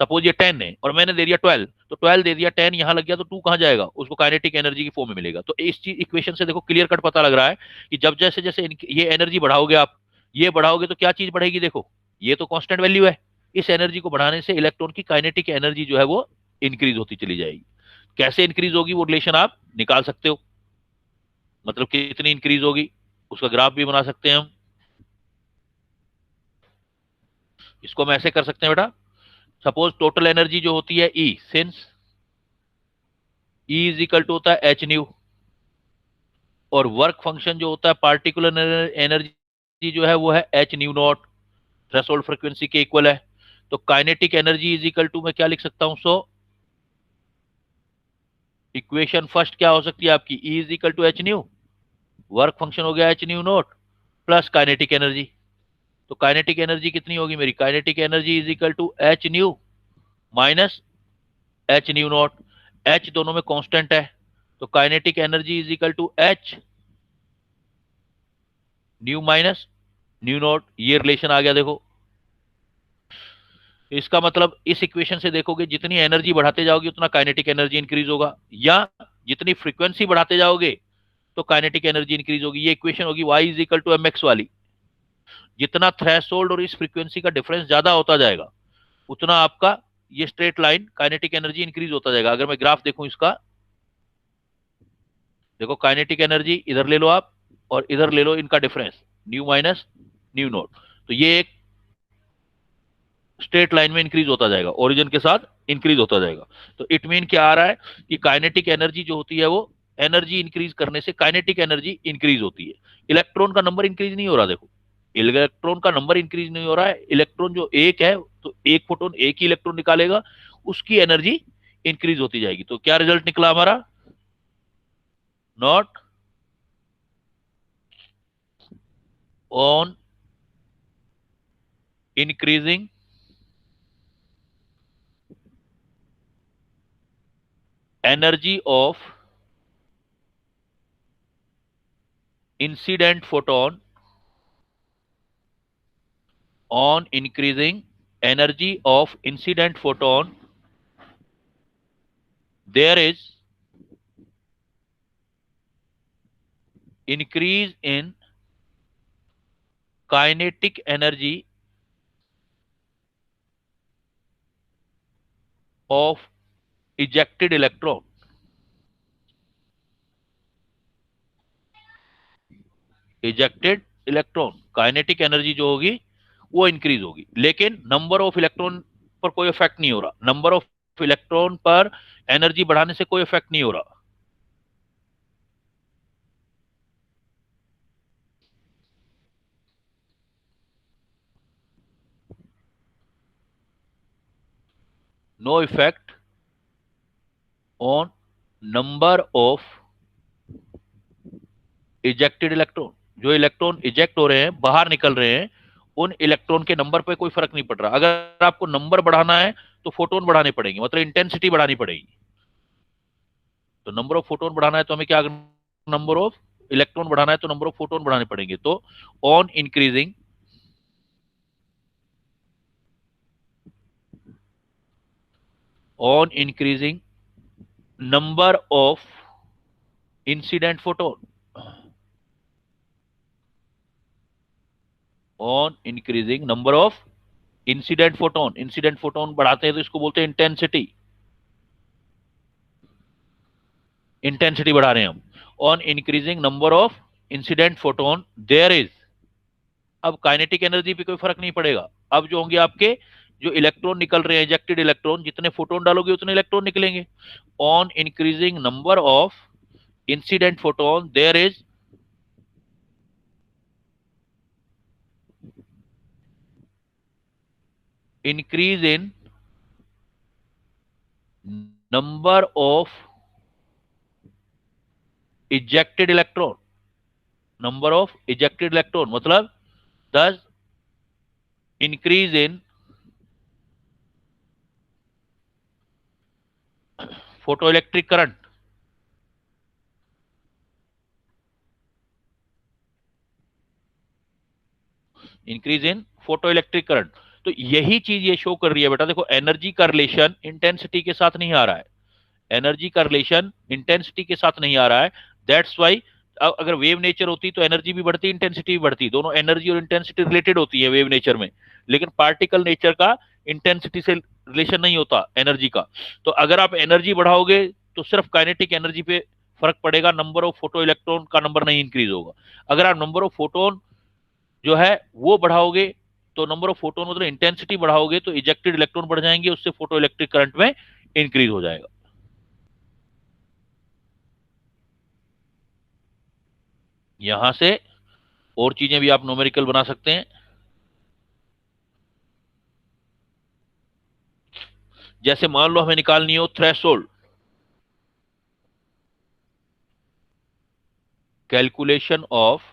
सपोज ये 10 है और मैंने दे दिया 12, तो 12 दे दिया, 10 यहां लग गया, तो 2 कहां जाएगा, उसको काइनेटिक एनर्जी की फॉर्म में मिलेगा। तो इस चीज इक्वेशन से देखो क्लियर कट पता लग रहा है कि जब जैसे जैसे ये एनर्जी बढ़ाओगे आप, ये बढ़ाओगे तो क्या चीज बढ़ेगी, देखो ये तो कांस्टेंट वैल्यू है, इस एनर्जी को बढ़ाने से इलेक्ट्रॉन की काइनेटिक एनर्जी जो है वो इंक्रीज होती चली जाएगी। कैसे इंक्रीज होगी वो रिलेशन आप निकाल सकते हो, मतलब कितनी इंक्रीज होगी उसका ग्राफ भी बना सकते हैं हम। इसको हम ऐसे कर सकते हैं बेटा, सपोज टोटल एनर्जी जो होती है E, since E is equal to होता है एच न्यू, और वर्क फंक्शन जो होता है पार्टिकुलर एनर्जी जो है वो है H nu not, threshold frequency के इक्वल है। तो kinetic energy is equal to मैं क्या लिख सकता हूं, सो इक्वेशन फर्स्ट क्या हो सकती है आपकी, E is equal to H nu, work function हो गया H nu not plus kinetic energy. तो काइनेटिक एनर्जी कितनी होगी मेरी, kinetic energy is equal to H nu minus H nu not. H दोनों में कांस्टेंट है, तो kinetic energy is equal to H nu minus nu not, ये रिलेशन आ गया देखो। इसका मतलब इस इक्वेशन से देखोगे जितनी एनर्जी बढ़ाते जाओगे उतना काइनेटिक एनर्जी इंक्रीज होगा, या जितनी फ्रीक्वेंसी बढ़ाते जाओगे तो काइनेटिक एनर्जी इंक्रीज होगी। ये इक्वेशन होगी y is equal to M X वाली। जितना थ्रेशोल्ड और इस फ्रीक्वेंसी का डिफरेंस ज्यादा होता जाएगा उतना आपका ये straight line kinetic energy increase होता जाएगा। अगर मैं ग्राफ देखूं इसका, देखो काइनेटिक एनर्जी इधर ले लो आप और इधर ले लो, इनका difference new minus nu not, तो ये एक स्ट्रेट लाइन में इंक्रीज होता जाएगा, ओरिजिन के साथ इंक्रीज होता जाएगा। तो इट मीन क्या आ रहा है कि काइनेटिक एनर्जी जो होती है वो एनर्जी इंक्रीज करने से काइनेटिक एनर्जी इंक्रीज होती है। इलेक्ट्रॉन का नंबर इंक्रीज नहीं हो रहा, देखो इलेक्ट्रॉन का नंबर इंक्रीज नहीं हो रहा है। इलेक्ट्रॉन जो एक है तो एक फोटोन एक ही इलेक्ट्रॉन निकालेगा, उसकी एनर्जी इंक्रीज होती जाएगी। तो क्या रिजल्ट निकला हमारा, not on increasing energy of incident photon on increasing energy of incident photon, there is increase in kinetic energy of ejected electron। Ejected electron kinetic energy जो होगी वो इंक्रीज होगी, लेकिन नंबर ऑफ इलेक्ट्रॉन पर कोई इफेक्ट नहीं हो रहा। नंबर ऑफ इलेक्ट्रॉन पर एनर्जी बढ़ाने से कोई इफेक्ट नहीं हो रहा। No effect on number of ejected electron. जो इलेक्ट्रॉन इजेक्ट हो रहे हैं, बाहर निकल रहे हैं, उन इलेक्ट्रॉन के नंबर पे कोई फर्क नहीं पड़ रहा। अगर आपको नंबर बढ़ाना है तो फोटोन बढ़ाने पड़ेंगे, मतलब इंटेंसिटी बढ़ानी पड़ेगी। तो नंबर ऑफ फोटोन बढ़ाना है तो हमें क्या, नंबर ऑफ इलेक्ट्रॉन बढ़ाना है तो नंबर ऑफ फोटोन बढ़ाने पड़ेंगे। तो on increasing number of incident photon, on increasing number of incident photon, incident photon बढ़ाते हैं तो इसको बोलते हैं इंटेंसिटी। इंटेंसिटी बढ़ा रहे हैं हम। On increasing number of incident photon there is, अब काइनेटिक एनर्जी पे कोई फर्क नहीं पड़ेगा। अब जो होंगे आपके जो इलेक्ट्रॉन निकल रहे हैं, इजेक्टेड इलेक्ट्रॉन, जितने फोटोन डालोगे उतने इलेक्ट्रॉन निकलेंगे। On increasing number of incident photon there is increase in number of ejected electron, number of ejected electron मतलब thus increase in photoelectric current, increase in photoelectric current. तो यही चीज ये शो कर रही है बेटा, देखो एनर्जी का रिलेशन इंटेंसिटी के साथ नहीं आ रहा है, एनर्जी का रिलेशन इंटेंसिटी के साथ नहीं आ रहा है। दैट्स वाई अगर वेव नेचर होती तो एनर्जी भी बढ़ती, इंटेंसिटी भी बढ़ती, दोनों एनर्जी और इंटेंसिटी रिलेटेड होती है वेव नेचर में। लेकिन पार्टिकल नेचर का इंटेंसिटी से रिलेशन नहीं होता एनर्जी का। तो अगर आप एनर्जी बढ़ाओगे तो सिर्फ काइनेटिक एनर्जी पे फर्क पड़ेगा, नंबर ऑफ फोटो इलेक्ट्रॉन का नंबर नहीं इंक्रीज होगा। अगर आप नंबर ऑफ फोटोन जो है वो बढ़ाओगे तो नंबर ऑफ फोटोन मतलब इंटेंसिटी बढ़ाओगे तो इजेक्टेड इलेक्ट्रॉन बढ़ जाएंगे, उससे फोटो इलेक्ट्रिक करंट में इंक्रीज हो जाएगा। यहां से और चीजें भी आप न्यूमेरिकल बना सकते हैं। जैसे मान लो हमें निकालनी हो threshold, calculation of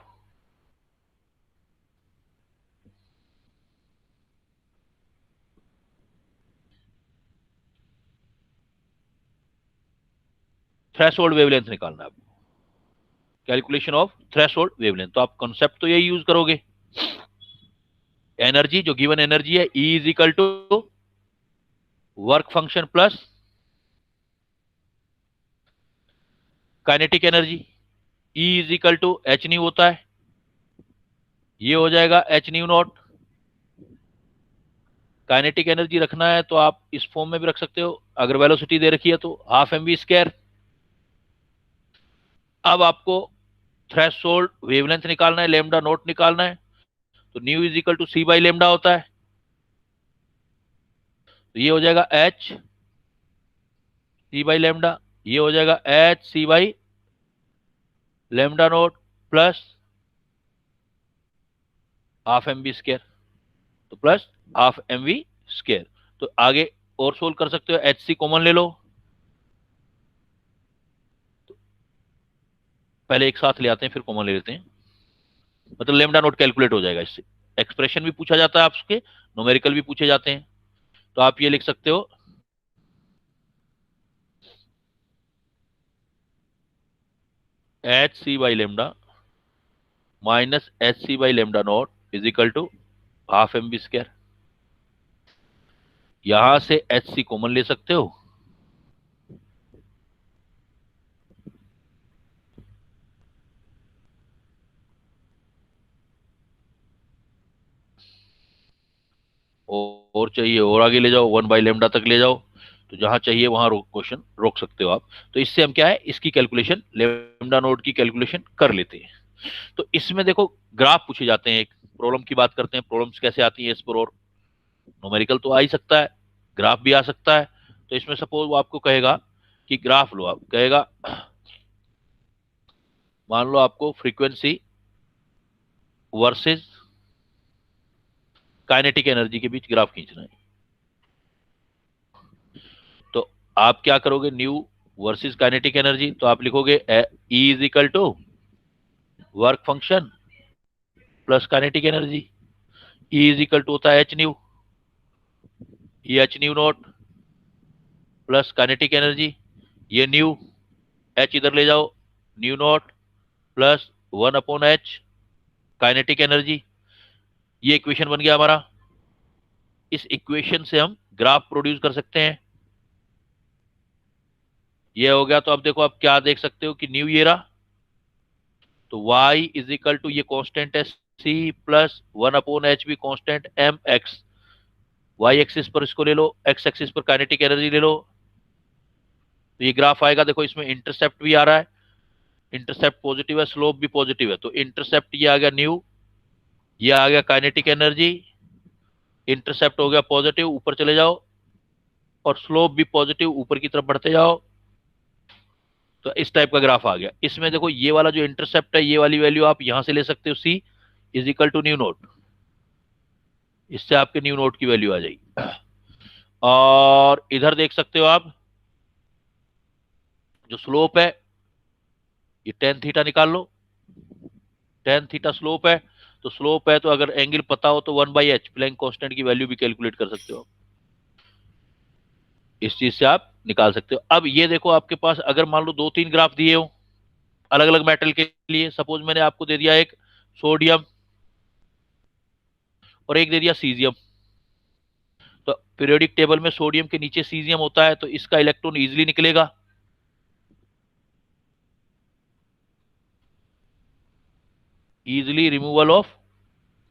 threshold wavelength निकालना है आपको, कैलकुलेशन ऑफ थ्रेशोल्ड वेवलेंथ। तो आप कॉन्सेप्ट तो यही यूज करोगे, एनर्जी जो गिवन एनर्जी है E is equal to work function plus kinetic energy, E is equal to H nu होता है, ये हो जाएगा H nu not. Kinetic energy रखना है तो आप इस फॉर्म में भी रख सकते हो, अगर वेलोसिटी दे रखी है तो हाफ एम वी स्क्वायर। अब आपको थ्रेशोल्ड वेवलेंथ निकालना है, लेमडा नोट निकालना है, तो nu is equal to C by lambda होता है, तो ये हो जाएगा एच सी बाई लेमडा, ये हो जाएगा H C by lambda naught plus half M V square, तो plus half M V square. तो आगे और सोल्व कर सकते हो, एच सी कॉमन ले लो, तो पहले एक साथ ले आते हैं फिर कॉमन ले लेते हैं, मतलब लेमडा नोट कैलकुलेट हो जाएगा इससे। एक्सप्रेशन भी पूछा जाता है आपके, न्यूमेरिकल भी पूछे जाते हैं, तो आप ये लिख सकते हो H C by lambda minus H C by lambda not is equal to half M B square. यहां से एच सी कॉमन ले सकते हो, और चाहिए और आगे ले जाओ, 1 बाई लेमडा तक ले जाओ, तो जहां चाहिए वहां क्वेश्चन रोक सकते हो आप। तो इससे हम क्या है, इसकी कैलकुलेशन लेमडा नोट की कैलकुलेशन कर लेते हैं। तो इसमें देखो ग्राफ पूछे जाते हैं, एक प्रॉब्लम की बात करते हैं, प्रॉब्लम्स कैसे आती है इस पर, और न्यूमेरिकल तो आ ही सकता है, ग्राफ भी आ सकता है। तो इसमें सपोज वो आपको कहेगा कि ग्राफ लो, आप कहेगा मान लो आपको फ्रीक्वेंसी वर्सेस काइनेटिक एनर्जी के बीच ग्राफ खींचना है, तो आप क्या करोगे, न्यू वर्सेस काइनेटिक एनर्जी, तो आप लिखोगे E is equal to work function plus kinetic energy, E is equal to होता है एच न्यू, ये H nu not plus kinetic energy, ये न्यू, एच इधर ले जाओ, nu not plus 1 upon H kinetic energy. ये इक्वेशन बन गया हमारा। इस इक्वेशन से हम ग्राफ प्रोड्यूस कर सकते हैं, ये हो गया। तो अब देखो आप क्या देख सकते हो कि न्यू ये रहा, तो y इज इक्वल टू ये कांस्टेंट है c प्लस 1 अपॉन एच भी constant M X, y axis पर इसको ले लो, x एक्सिस पर काइनेटिक एनर्जी ले लो, तो ये ग्राफ आएगा। देखो इसमें इंटरसेप्ट भी आ रहा है, इंटरसेप्ट पॉजिटिव है, स्लोप भी पॉजिटिव है, तो इंटरसेप्ट ये आ गया न्यू, ये आ गया काइनेटिक एनर्जी, इंटरसेप्ट हो गया पॉजिटिव, ऊपर चले जाओ, और स्लोप भी पॉजिटिव, ऊपर की तरफ बढ़ते जाओ, तो इस टाइप का ग्राफ आ गया। इसमें देखो ये वाला जो इंटरसेप्ट है, ये वाली वैल्यू आप यहां से ले सकते हो, c is equal to nu not, इससे आपके न्यू नोट की वैल्यू आ जाएगी। और इधर देख सकते हो आप जो स्लोप है, ये टेन थीटा निकाल लो, टेन थीटा स्लोप है, तो स्लोप है तो अगर एंगल पता हो तो 1 बाई एच प्लैंक कांस्टेंट की वैल्यू भी कैलकुलेट कर सकते हो, इस चीज से आप निकाल सकते हो। अब ये देखो आपके पास अगर मान लो 2-3 ग्राफ दिए हो अलग अलग मेटल के लिए, सपोज मैंने आपको दे दिया एक सोडियम और एक दे दिया सीजियम, तो पीरियोडिक टेबल में सोडियम के नीचे सीजियम होता है, तो इसका इलेक्ट्रॉन इजीली निकलेगा, इजीली रिमूवल ऑफ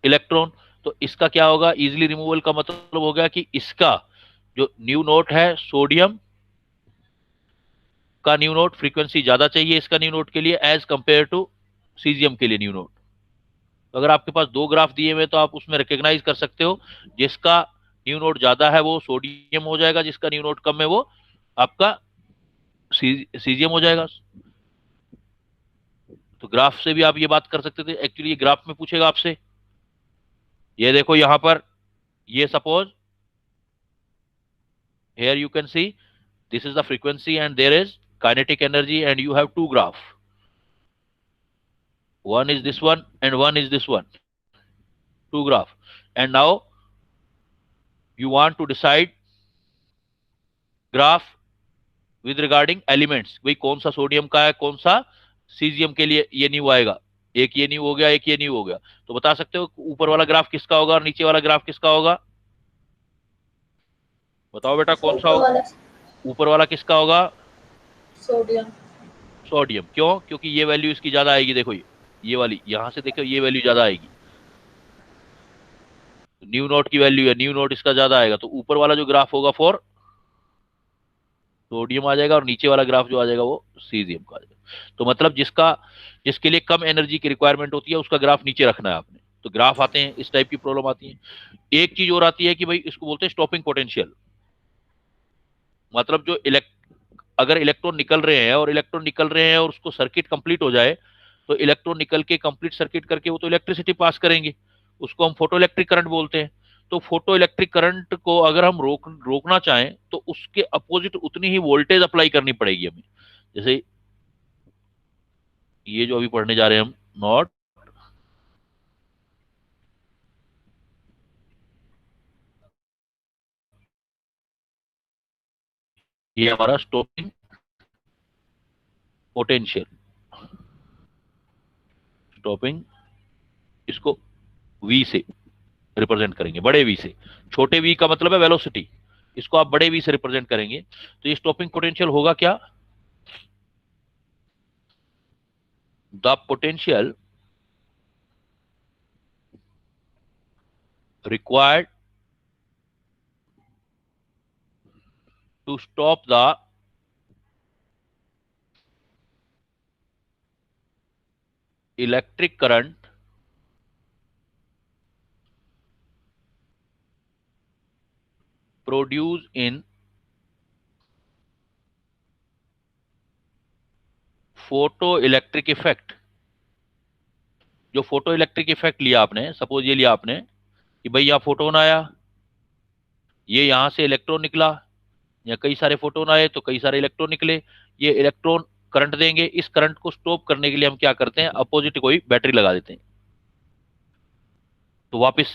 इलेक्ट्रॉन। तो इसका क्या होगा, इजीली रिमूवल का मतलब हो गया कि इसका जो न्यू नोट है, सोडियम का न्यू नोट फ्रीक्वेंसी ज्यादा चाहिए इसका न्यू नोट के लिए एज कंपेयर टू सीजियम के लिए न्यू नोट। तो अगर आपके पास 2 ग्राफ दिए हुए तो आप उसमें रिकॉग्नाइज कर सकते हो, जिसका न्यू नोट ज्यादा है वो सोडियम हो जाएगा, जिसका न्यू नोट कम है वो आपका सीजियम हो जाएगा। तो ग्राफ से भी आप ये बात कर सकते थे, एक्चुअली ये ग्राफ में पूछेगा आपसे। ये देखो यहां पर, ये suppose here you can see this is the frequency and there is kinetic energy and you have 2 graph, one is this one and one is this one, 2 graph, and now you want to decide graph with regarding elements, भाई कौन सा सोडियम का है, कौन सा सीजियम के लिए ये न्यू आएगा, एक ये न्यू हो गया, एक ये न्यू हो गया। तो बता सकते हो ऊपर वाला ग्राफ किसका होगा और नीचे वाला ग्राफ किसका होगा? बताओ बेटा कौन सा होगा? ऊपर वाला किसका होगा? सोडियम। सोडियम। क्यों? क्योंकि ये वैल्यू इसकी ज्यादा आएगी। देखो ये वाली, यहां से देखो ये वैल्यू ज्यादा आएगी, न्यू नोट की वैल्यू है, न्यू नोट इसका ज्यादा आएगा, तो ऊपर वाला जो ग्राफ होगा फॉर सोडियम आ जाएगा और नीचे वाला ग्राफ जो आ जाएगा वो सीजियम का आ जाएगा। तो मतलब जिसके लिए कम एनर्जी की रिक्वायरमेंट होती है उसका ग्राफ नीचे रखना है आपने। तो ग्राफ आते हैं, इस टाइप की प्रॉब्लम आती है। एक चीज और आती है कि भाई इसको बोलते हैं स्टॉपिंग पोटेंशियल, मतलब जो अगर इलेक्ट्रॉन निकल रहे हैं और उसको सर्किट कंप्लीट हो जाए, तो इलेक्ट्रॉन निकल के कंप्लीट सर्किट करके वो तो इलेक्ट्रिसिटी पास करेंगे, उसको हम फोटो इलेक्ट्रिक करंट बोलते हैं। तो फोटो इलेक्ट्रिक करंट को अगर हम रोकना चाहें तो उसके अपोजिट उतनी ही वोल्टेज अप्लाई करनी पड़ेगी हमें। जैसे ये जो अभी पढ़ने जा रहे हैं हम नॉट, ये हमारा स्टॉपिंग पोटेंशियल, स्टॉपिंग, इसको V से रिप्रेजेंट करेंगे, बड़े V से। छोटे V का मतलब है वेलोसिटी, इसको आप बड़े V से रिप्रेजेंट करेंगे। तो ये स्टॉपिंग पोटेंशियल होगा क्या? The potential required to stop the electric current produced in photoelectric effect। जो फोटो इलेक्ट्रिक इफेक्ट लिया आपने, सपोज ये लिया आपने कि भाई यहाँ फोटोन आया, ये यहां से इलेक्ट्रॉन निकला, या कई सारे फोटोन आए तो कई सारे इलेक्ट्रॉन निकले, ये इलेक्ट्रॉन करंट देंगे। इस करंट को स्टॉप करने के लिए हम क्या करते हैं, अपोजिट कोई बैटरी लगा देते हैं, तो वापस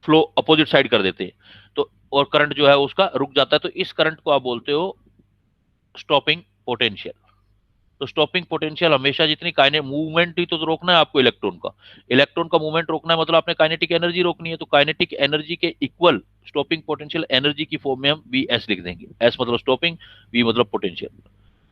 फ्लो अपोजिट साइड कर देते हैं, तो और करंट जो है उसका रुक जाता है। तो इस करंट को आप बोलते हो स्टॉपिंग पोटेंशियल। तो स्टॉपिंग पोटेंशियल हमेशा जितनी मूवमेंट ही तो रोकना है आपको, इलेक्ट्रॉन का मूवमेंट रोकना है, मतलब आपने काइनेटिक एनर्जी रोकनी है। तो काइनेटिक एनर्जी के इक्वल स्टॉपिंग पोटेंशियल एनर्जी की फॉर्म में हम Vs लिख देंगे। S मतलब स्टॉपिंग, V मतलब पोटेंशियल।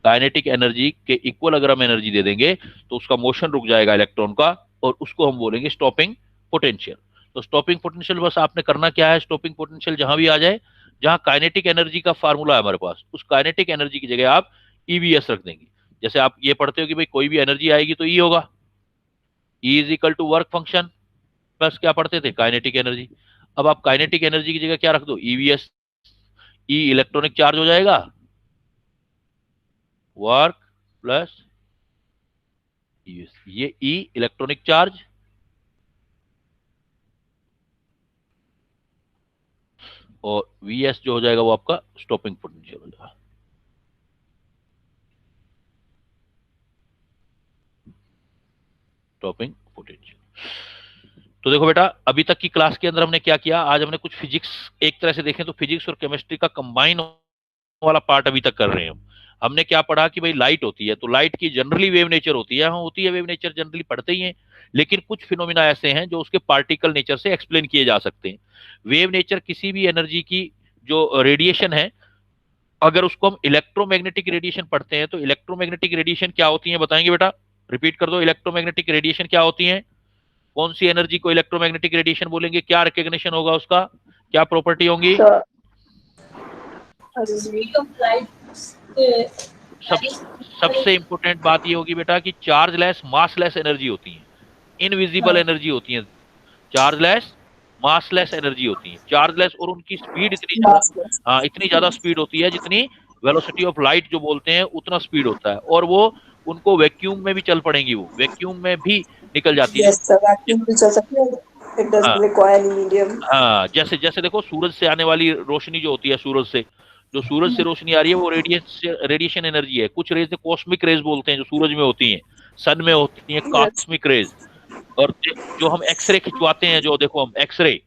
काइनेटिक एनर्जी के इक्वल अगर हम एनर्जी दे देंगे तो उसका मोशन रुक जाएगा इलेक्ट्रॉन का, और उसको हम बोलेंगे स्टॉपिंग पोटेंशियल। तो स्टॉपिंग पोटेंशियल बस आपने करना क्या है, स्टॉपिंग पोटेंशियल जहां भी आ जाए, जहां काइनेटिक एनर्जी का फार्मूला है हमारे पास, उस काइनेटिक एनर्जी की जगह आप EVS रख देंगे। जैसे आप ये पढ़ते हो कि भाई कोई भी एनर्जी आएगी तो E होगा, E is equal to work function plus क्या पढ़ते थे, काइनेटिक एनर्जी। अब आप काइनेटिक एनर्जी की जगह क्या रख दो, EVS। E इलेक्ट्रॉनिक चार्ज हो जाएगा, वर्क प्लस EVS, ये E इलेक्ट्रॉनिक चार्ज, और VS जो हो जाएगा वो आपका स्टॉपिंग पोटेंशियल हो जाएगा। Stopping potential. तो देखो बेटा, अभी तक की क्लास के अंदर हमने क्या किया, आज हमने कुछ फिजिक्स, एक तरह से देखें तो फिजिक्स और केमिस्ट्री का कंबाइन वाला पार्ट अभी तक कर रहे हैं। हमने क्या पढ़ा कि भाई लाइट होती है, तो लाइट की जनरली वेव नेचर होती है, हाँ होती है वेव नेचर, जनरली पढ़ते ही हैं, लेकिन कुछ फिनोमिना ऐसे हैं जो उसके पार्टिकल नेचर से एक्सप्लेन किए जा सकते हैं। वेव नेचर किसी भी एनर्जी की जो रेडिएशन है, अगर उसको हम इलेक्ट्रोमैग्नेटिक रेडिएशन पढ़ते हैं, तो इलेक्ट्रोमैग्नेटिक रेडिएशन क्या होती है बताएंगे बेटा, रिपीट कर दो, इलेक्ट्रोमैग्नेटिक रेडिएशन क्या होती है, कौन सी एनर्जी को इलेक्ट्रोमैग्नेटिक रेडिएशन बोलेंगे, क्या रिकॉग्निशन होगा उसका, क्या प्रॉपर्टी होंगी? सबसे इंपॉर्टेंट बात ये होगी बेटा कि चार्जलेस मासलेस एनर्जी होती है, इनविजिबल एनर्जी होती है, चार्जलेस मासलेस एनर्जी होती है। चार्जलेस और उनकी स्पीड इतनी ज्यादा, हाँ इतनी ज्यादा स्पीड होती है जितनी वेलोसिटी ऑफ लाइट जो बोलते हैं उतना स्पीड होता है, और वो उनको वैक्यूम में भी चल पड़ेंगी, वो वैक्यूम में भी निकल जाती है। हाँ जैसे जैसे देखो सूरज से आने वाली रोशनी जो होती है, सूरज से रोशनी आ रही है, वो रेडिएशन एनर्जी है। कुछ रेज कॉस्मिक रेज बोलते हैं जो सूरज में होती हैं, सन में होती हैं कॉस्मिक रेज। और जो हम एक्सरे खिंचवाते हैं, जो देखो हम एक्सरे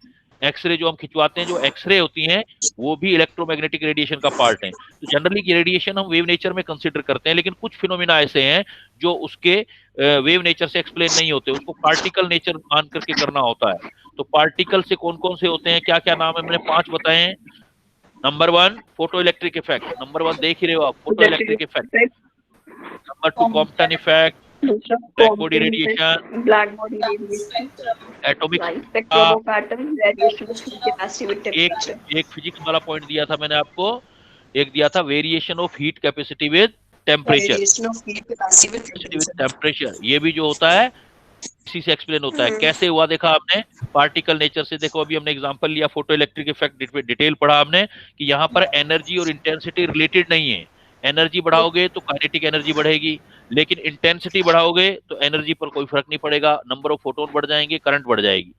एक्सरे जो हम खिंचवाते हैं, जो एक्सरे होती हैं, वो भी इलेक्ट्रोमैग्नेटिक रेडिएशन का पार्ट है। तो जनरली रेडिएशन हम वेव नेचर में कंसिडर करते हैं, लेकिन कुछ फिनोमिना ऐसे हैं जो उसके वेव नेचर से एक्सप्लेन नहीं होते, उसको पार्टिकल नेचर मान करके करना होता है। तो पार्टिकल से कौन कौन से होते हैं, क्या क्या नाम है, मैंने 5 बताए हैं। Number 1 photo electric effect, number 1 देख ही रहे हो आप, photo electric effect. Number 2 Compton effect, दूसरा black body Compton radiation, effect, black body radiation, atomic spectrum pattern, radiation capacity temperature. एक फिजिक्स वाला पॉइंट दिया था मैंने आपको, एक दिया था variation of heat capacity with temperature, ये भी जो होता है इसी से एक्सप्लेन होता है। कैसे हुआ देखा आपने, पार्टिकल नेचर से। देखो अभी हमने एग्जांपल लिया फोटो इलेक्ट्रिक इफेक्ट, डिटेल पढ़ा हमने कि यहाँ पर एनर्जी और इंटेंसिटी रिलेटेड नहीं है। एनर्जी बढ़ाओगे तो काइनेटिक एनर्जी बढ़ेगी, लेकिन इंटेंसिटी बढ़ाओगे तो एनर्जी पर कोई फर्क नहीं पड़ेगा, नंबर ऑफ फोटोन बढ़ जाएंगे, करंट बढ़ जाएगी।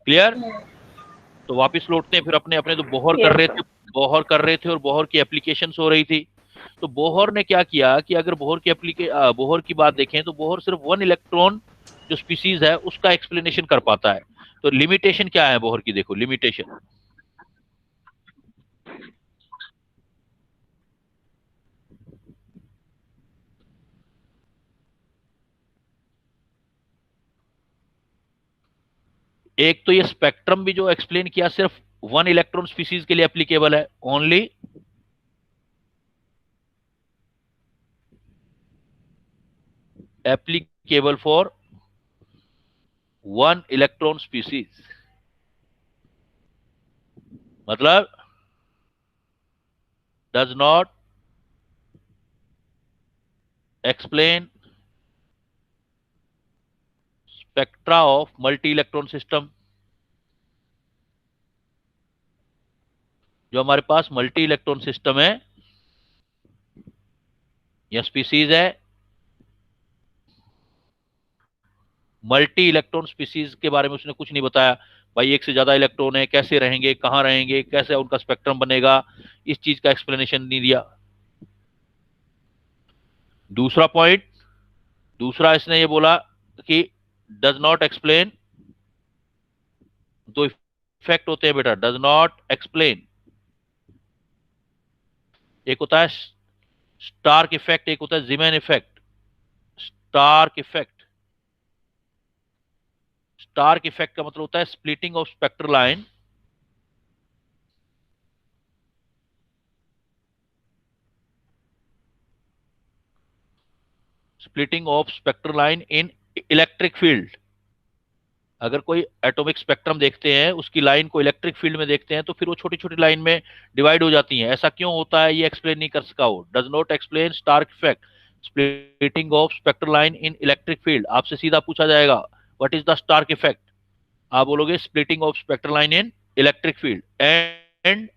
क्लियर? तो वापस लौटते हैं फिर अपने अपने तो बोहर कर रहे थे, बोहर कर रहे थे और बोहर की एप्लीकेशन हो रही थी। तो बोहर ने क्या किया कि अगर बोहर की बात देखें तो बोहर सिर्फ 1 इलेक्ट्रॉन जो स्पीसीज है उसका एक्सप्लेनेशन कर पाता है। तो लिमिटेशन क्या है बोहर की, देखो लिमिटेशन, एक तो ये स्पेक्ट्रम भी जो एक्सप्लेन किया सिर्फ 1 इलेक्ट्रॉन स्पीसीज के लिए एप्लीकेबल है, only applicable for 1 electron species. मतलब does not explain spectra of multi electron system. जो हमारे पास मल्टी इलेक्ट्रॉन सिस्टम है या स्पीसीज है, मल्टी इलेक्ट्रॉन स्पीसीज के बारे में उसने कुछ नहीं बताया। भाई एक से ज्यादा इलेक्ट्रॉन है, कैसे रहेंगे, कहां रहेंगे, कैसे उनका स्पेक्ट्रम बनेगा, इस चीज का एक्सप्लेनेशन नहीं दिया। दूसरा पॉइंट, दूसरा इसने ये बोला कि डज नॉट एक्सप्लेन, दो इफेक्ट होते हैं बेटा, डज नॉट एक्सप्लेन। एक होता है स्टार्क इफेक्ट, एक होता है Zeeman effect. Stark effect, Stark effect का मतलब होता है splitting of spectral line splitting of spectral line in electric field. अगर कोई एटॉमिक स्पेक्ट्रम देखते हैं, उसकी लाइन को इलेक्ट्रिक फील्ड में देखते हैं, तो फिर वो छोटी छोटी लाइन में डिवाइड हो जाती हैं। ऐसा क्यों होता है ये एक्सप्लेन नहीं कर सका वो। Does not explain Stark effect splitting of spectral line in electric field. आपसे सीधा पूछा जाएगा what is the Stark effect, आप बोलोगे splitting of spectral line in electric field. And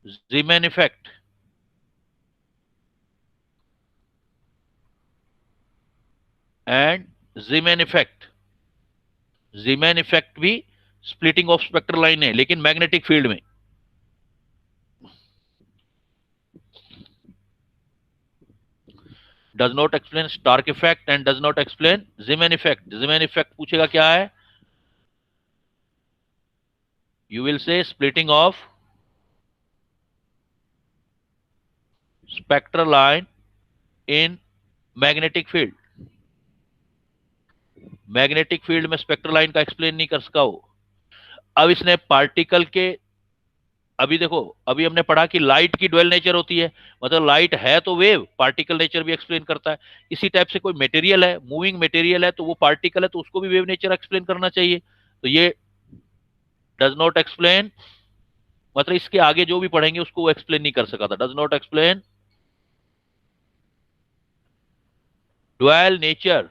Zeeman effect, and Zeeman effect, Zeeman effect भी स्प्लिटिंग ऑफ स्पेक्ट्रल लाइन है, लेकिन मैग्नेटिक फील्ड में। Does not explain Stark effect and does not explain Zeeman effect. Zeeman effect पूछेगा क्या है, you will say splitting of spectral line in magnetic field. Magnetic field में स्पेक्ट्रल लाइन का एक्सप्लेन नहीं कर सका वो। अब इसने पार्टिकल के, अभी देखो अभी हमने पढ़ा कि लाइट की ड्वेल नेचर होती है, मतलब लाइट है तो वेव, पार्टिकल नेचर भी एक्सप्लेन करता है। इसी टाइप से कोई मटेरियल है, मूविंग मटेरियल है, तो वो पार्टिकल है तो उसको भी वेव नेचर एक्सप्लेन करना चाहिए। तो ये डज नॉट एक्सप्लेन, मतलब इसके आगे जो भी पढ़ेंगे उसको वो एक्सप्लेन नहीं कर सका था। Does not explain dual nature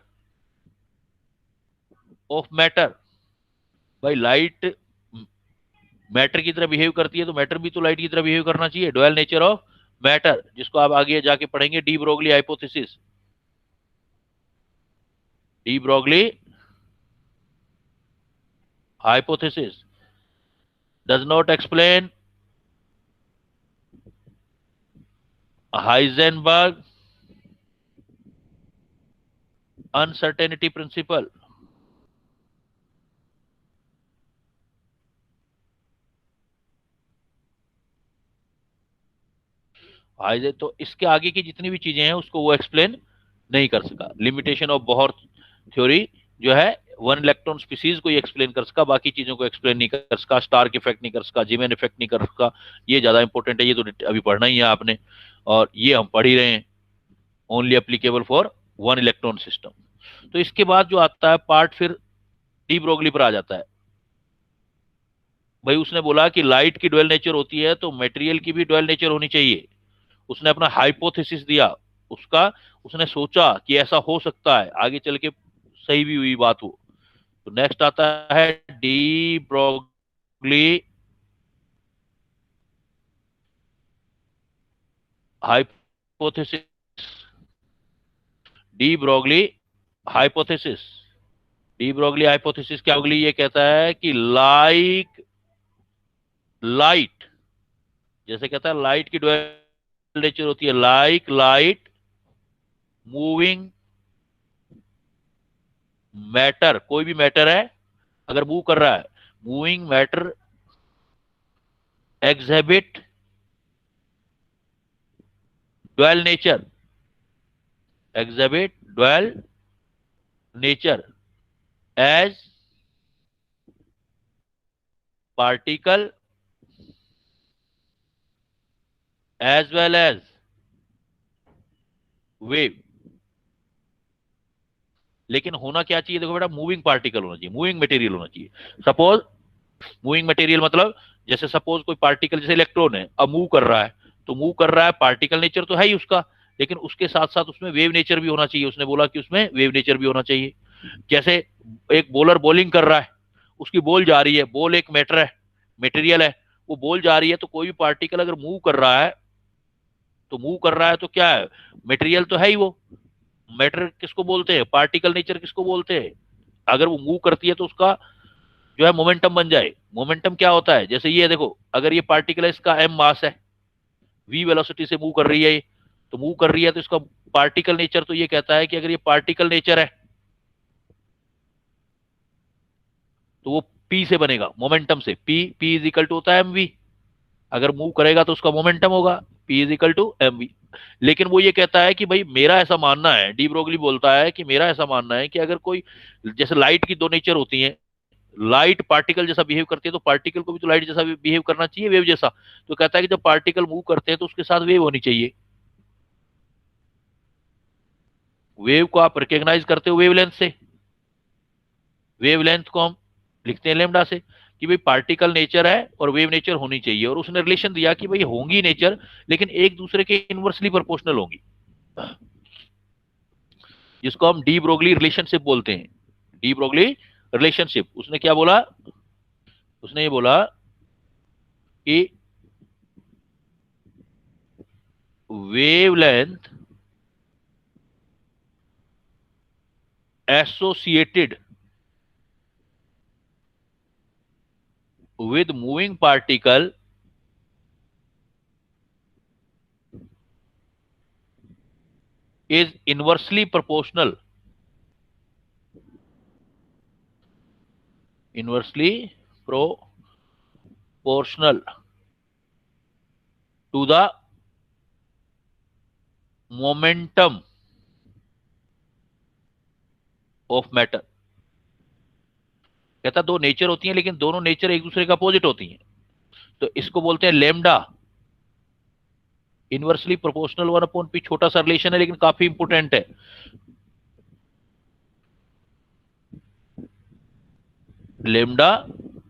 of matter. भाई लाइट मैटर की तरह बिहेव करती है, तो मैटर भी तो लाइट की तरह बिहेव करना चाहिए। ड्वेल नेचर ऑफ मैटर, जिसको आप आगे जाके पढ़ेंगे de Broglie hypothesis. De Broglie hypothesis does not explain Heisenberg uncertainty principle. Huygens तो इसके आगे की जितनी भी चीजें हैं उसको वो एक्सप्लेन नहीं कर सका। लिमिटेशन ऑफ बोहर थ्योरी जो है वन इलेक्ट्रॉन स्पीसीज को ही एक्सप्लेन कर सका, बाकी चीजों को एक्सप्लेन नहीं कर सका। स्टार्क इफेक्ट नहीं कर सका, जीमेन इफेक्ट नहीं कर सका। ये ज्यादा इंपॉर्टेंट है, ये तो अभी पढ़ना ही है आपने, और ये हम पढ़ ही रहे हैं। Only applicable for one electron system. तो इसके बाद जो आता है पार्ट फिर डी ब्रोगली पर आ जाता है। भाई उसने बोला कि लाइट की ड्वेल नेचर होती है तो मटेरियल की भी ड्वेल नेचर होनी चाहिए। उसने अपना हाइपोथेसिस दिया, उसका उसने सोचा कि ऐसा हो सकता है, आगे चल के सही भी हुई बात हो। तो नेक्स्ट आता है de Broglie hypothesis. De Broglie hypothesis, de Broglie hypothesis क्या होगी? ये कहता है कि लाइट, जैसे कहता है लाइट की ड्वेल नेचर होती है लाइट मूविंग मैटर, कोई भी मैटर है अगर मूव कर रहा है, moving matter exhibit dual nature, exhibit dual nature as particle as well as wave. लेकिन होना क्या चाहिए? देखो बेटा, मूविंग पार्टिकल होना चाहिए, मूविंग मटेरियल होना चाहिए। सपोज मूविंग मटेरियल मतलब जैसे सपोज कोई पार्टिकल, जैसे इलेक्ट्रॉन है, अब मूव कर रहा है, तो मूव कर रहा है, पार्टिकल नेचर तो है ही उसका, लेकिन उसके साथ साथ उसमें वेव नेचर भी होना चाहिए। उसने बोला कि उसमें वेव नेचर भी होना चाहिए। जैसे एक बॉलर बॉलिंग कर रहा है, उसकी बॉल जा रही है, बॉल एक मैटर है, मटेरियल है, वो बॉल जा रही है, तो कोई भी पार्टिकल अगर मूव कर रहा है, तो मूव कर रहा है तो क्या है? मटेरियल तो है ही वो। मैटर किसको बोलते हैं? पार्टिकल नेचर किसको बोलते हैं? अगर वो मूव करती है तो उसका जो है मोमेंटम बन जाए। मोमेंटम क्या होता है? जैसे ये देखो, अगर ये पार्टिकल है, इसका m मास है, v वेलोसिटी से मूव कर रही है, तो मूव कर रही है, तो इसका पार्टिकल नेचर तो ये कहता है कि अगर ये पार्टिकल नेचर है तो वो p से बनेगा, मोमेंटम से। p इज इक्वल टू होता है mv। अगर मूव करेगा तो उसका मोमेंटम होगा p is equal to mv। लेकिन वो ये कहता है कि भाई मेरा ऐसा मानना है, डी ब्रोगली बोलता है कि मेरा ऐसा मानना है कि अगर कोई, जैसे लाइट की दो नेचर होती है, लाइट पार्टिकल जैसा बिहेव करती है, तो पार्टिकल को भी तो लाइट जैसा बिहेव करना चाहिए, वेव जैसा। तो कहता है कि जब पार्टिकल मूव करते हैं तो उसके साथ वेव होनी चाहिए। वेव को आप रिकॉग्नाइज करते हो वेवलेंथ से, वेवलेंथ को हम लिखते हैं लेमडा से, कि भाई पार्टिकल नेचर है और वेव नेचर होनी चाहिए। और उसने रिलेशन दिया कि भाई होंगी नेचर, लेकिन एक दूसरे के इनवर्सली प्रोपोर्शनल होंगी, जिसको हम डी ब्रोगली रिलेशनशिप बोलते हैं। De Broglie relationship. उसने क्या बोला? उसने ये बोला कि wavelength associated with moving particle is inversely proportional to the momentum of matter। कहता दो नेचर होती हैं, लेकिन दोनों नेचर एक दूसरे के अपोजिट होती हैं, तो इसको बोलते हैं लेमडा इनवर्सली प्रोपोर्शनल 1/p। छोटा सा रिलेशन है लेकिन काफी इंपोर्टेंट है। Lambda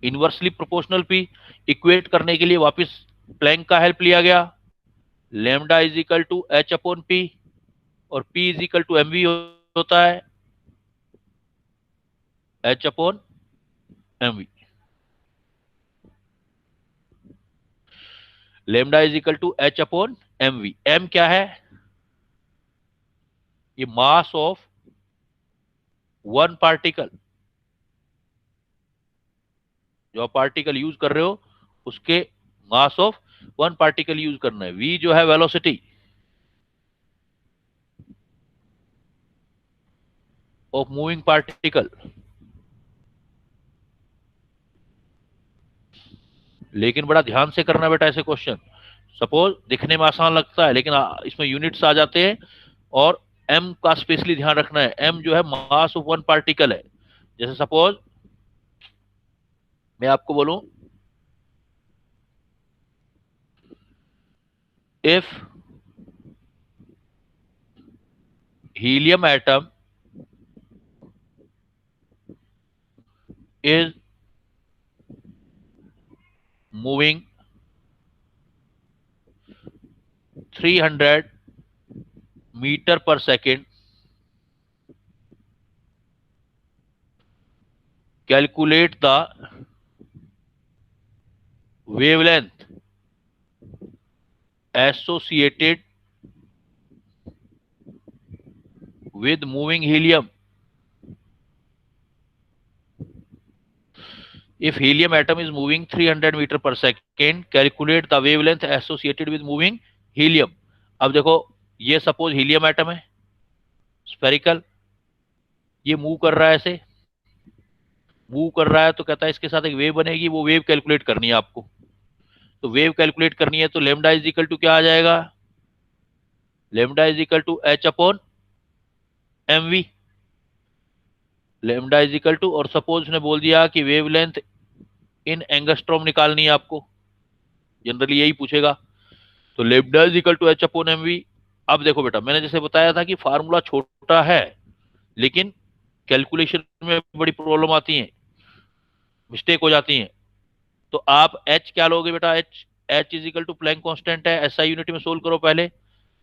inversely proportional p equate करने के लिए वापस प्लैंक का हेल्प लिया गया। Lambda is equal to h/p और p is equal to mv होता है, h/mv। Lambda is equal to h/mv। m क्या है? ये मास ऑफ वन पार्टिकल, जो आप पार्टिकल यूज कर रहे हो उसके mass of one particle use करना है। v जो है वेलोसिटी ऑफ मूविंग पार्टिकल। लेकिन बड़ा ध्यान से करना बेटा ऐसे क्वेश्चन। सपोज दिखने में आसान लगता है लेकिन इसमें यूनिट्स आ जाते हैं, और m का स्पेशली ध्यान रखना है। m जो है मास ऑफ वन पार्टिकल है। जैसे सपोज मैं आपको बोलूं, if helium atom is moving 300 meter per second, calculate the wavelength associated with moving helium. If helium atom is moving 300 meter per second, calculate the wavelength associated with moving helium. अब देखो, ये सपोज हीलियम एटम है, स्फेरिकल, ये मूव कर रहा है, ऐसे मूव कर रहा है, तो कहता है इसके साथ एक वेव बनेगी, वो वेव कैलकुलेट करनी है आपको। तो वेव कैलकुलेट करनी है तो लेमडा इज इक्वल टू क्या आ जाएगा, lambda is equal to H upon M V, lambda is equal to, और सपोज उसने बोल दिया कि वेवलेंथ इन एंगस्ट्रॉम निकालनी है आपको, जनरली यही पूछेगा, तो lambda is equal to H upon M V. अब देखो बेटा, मैंने जैसे बताया था कि फार्मूला छोटा है लेकिन कैलकुलेशन में बड़ी प्रॉब्लम आती है, मिस्टेक हो जाती है। तो आप h क्या लोगे बेटा, h is equal to Planck constant है, एसआई यूनिट में सोल्व करो पहले,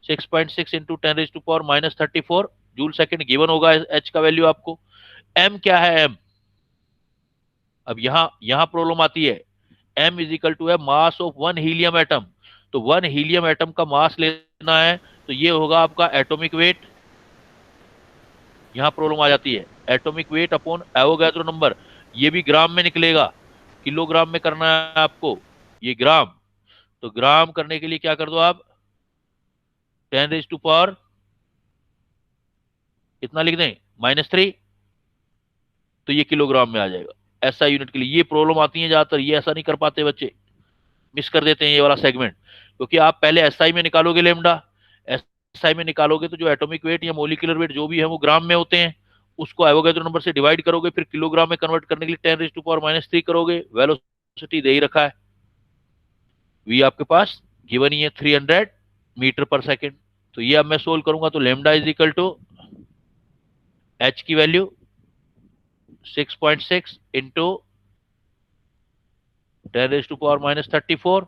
6.6 इंटू 10⁻⁻³ जूल सेकंड गिवन होगा h का वैल्यू आपको। m क्या है, m, अब यहां प्रॉब्लम आती है, m इज इक्वल टू है mass of one helium atom, तो वन हीलियम एटम का मास लेना है, तो ये होगा आपका एटॉमिक वेट, यहां प्रॉब्लम आ जाती है, atomic weight upon Avogadro number, ये भी ग्राम में निकलेगा, किलोग्राम में करना है आपको, ये ग्राम, तो ग्राम करने के लिए क्या कर दो आप, 10⁻⁻, कितना लिख दें, -3, तो ये किलोग्राम में आ जाएगा एसआई यूनिट के लिए। ये प्रॉब्लम आती है ज्यादातर, ये ऐसा नहीं कर पाते बच्चे, मिस कर देते हैं ये वाला सेगमेंट, क्योंकि आप पहले एसआई में निकालोगे लेमडा, एसआई में निकालोगे तो जो एटॉमिक वेट या मोलिकुलर वेट जो भी है वो ग्राम में होते हैं, उसको एवोगैड्रो नंबर से डिवाइड करोगे, फिर किलोग्राम में कन्वर्ट करने के लिए 10⁻³ करोगे, वेलोसिटी दे ही रखा है, वी आपके पास गिवन ही है 300 मीटर पर सेकेंड। तो ये अब मैं सोल्व करूंगा तो lambda is equal to H की वैल्यू 6.6 इंटू 10⁻⁻34,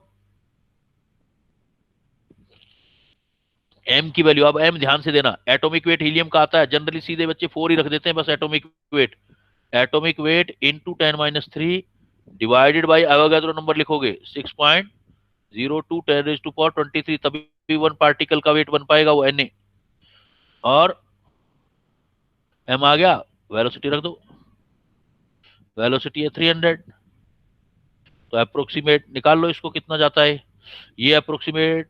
m की वैल्यू, अब m ध्यान से देना, एटॉमिक वेट हीलियम का आता है, जनरली सीधे बच्चे 4 ही रख देते हैं बस, atomic weight into 10⁻³ divided by Avogadro number लिखोगे 6.02 10⁻23, तभी वन पार्टिकल का वेट बन पाएगा वो Na, और m आ गया, वेलोसिटी रख दो, वेलोसिटी है 300, तो अप्रोक्सीमेट निकाल लो इसको कितना जाता है, ये अप्रोक्सीमेट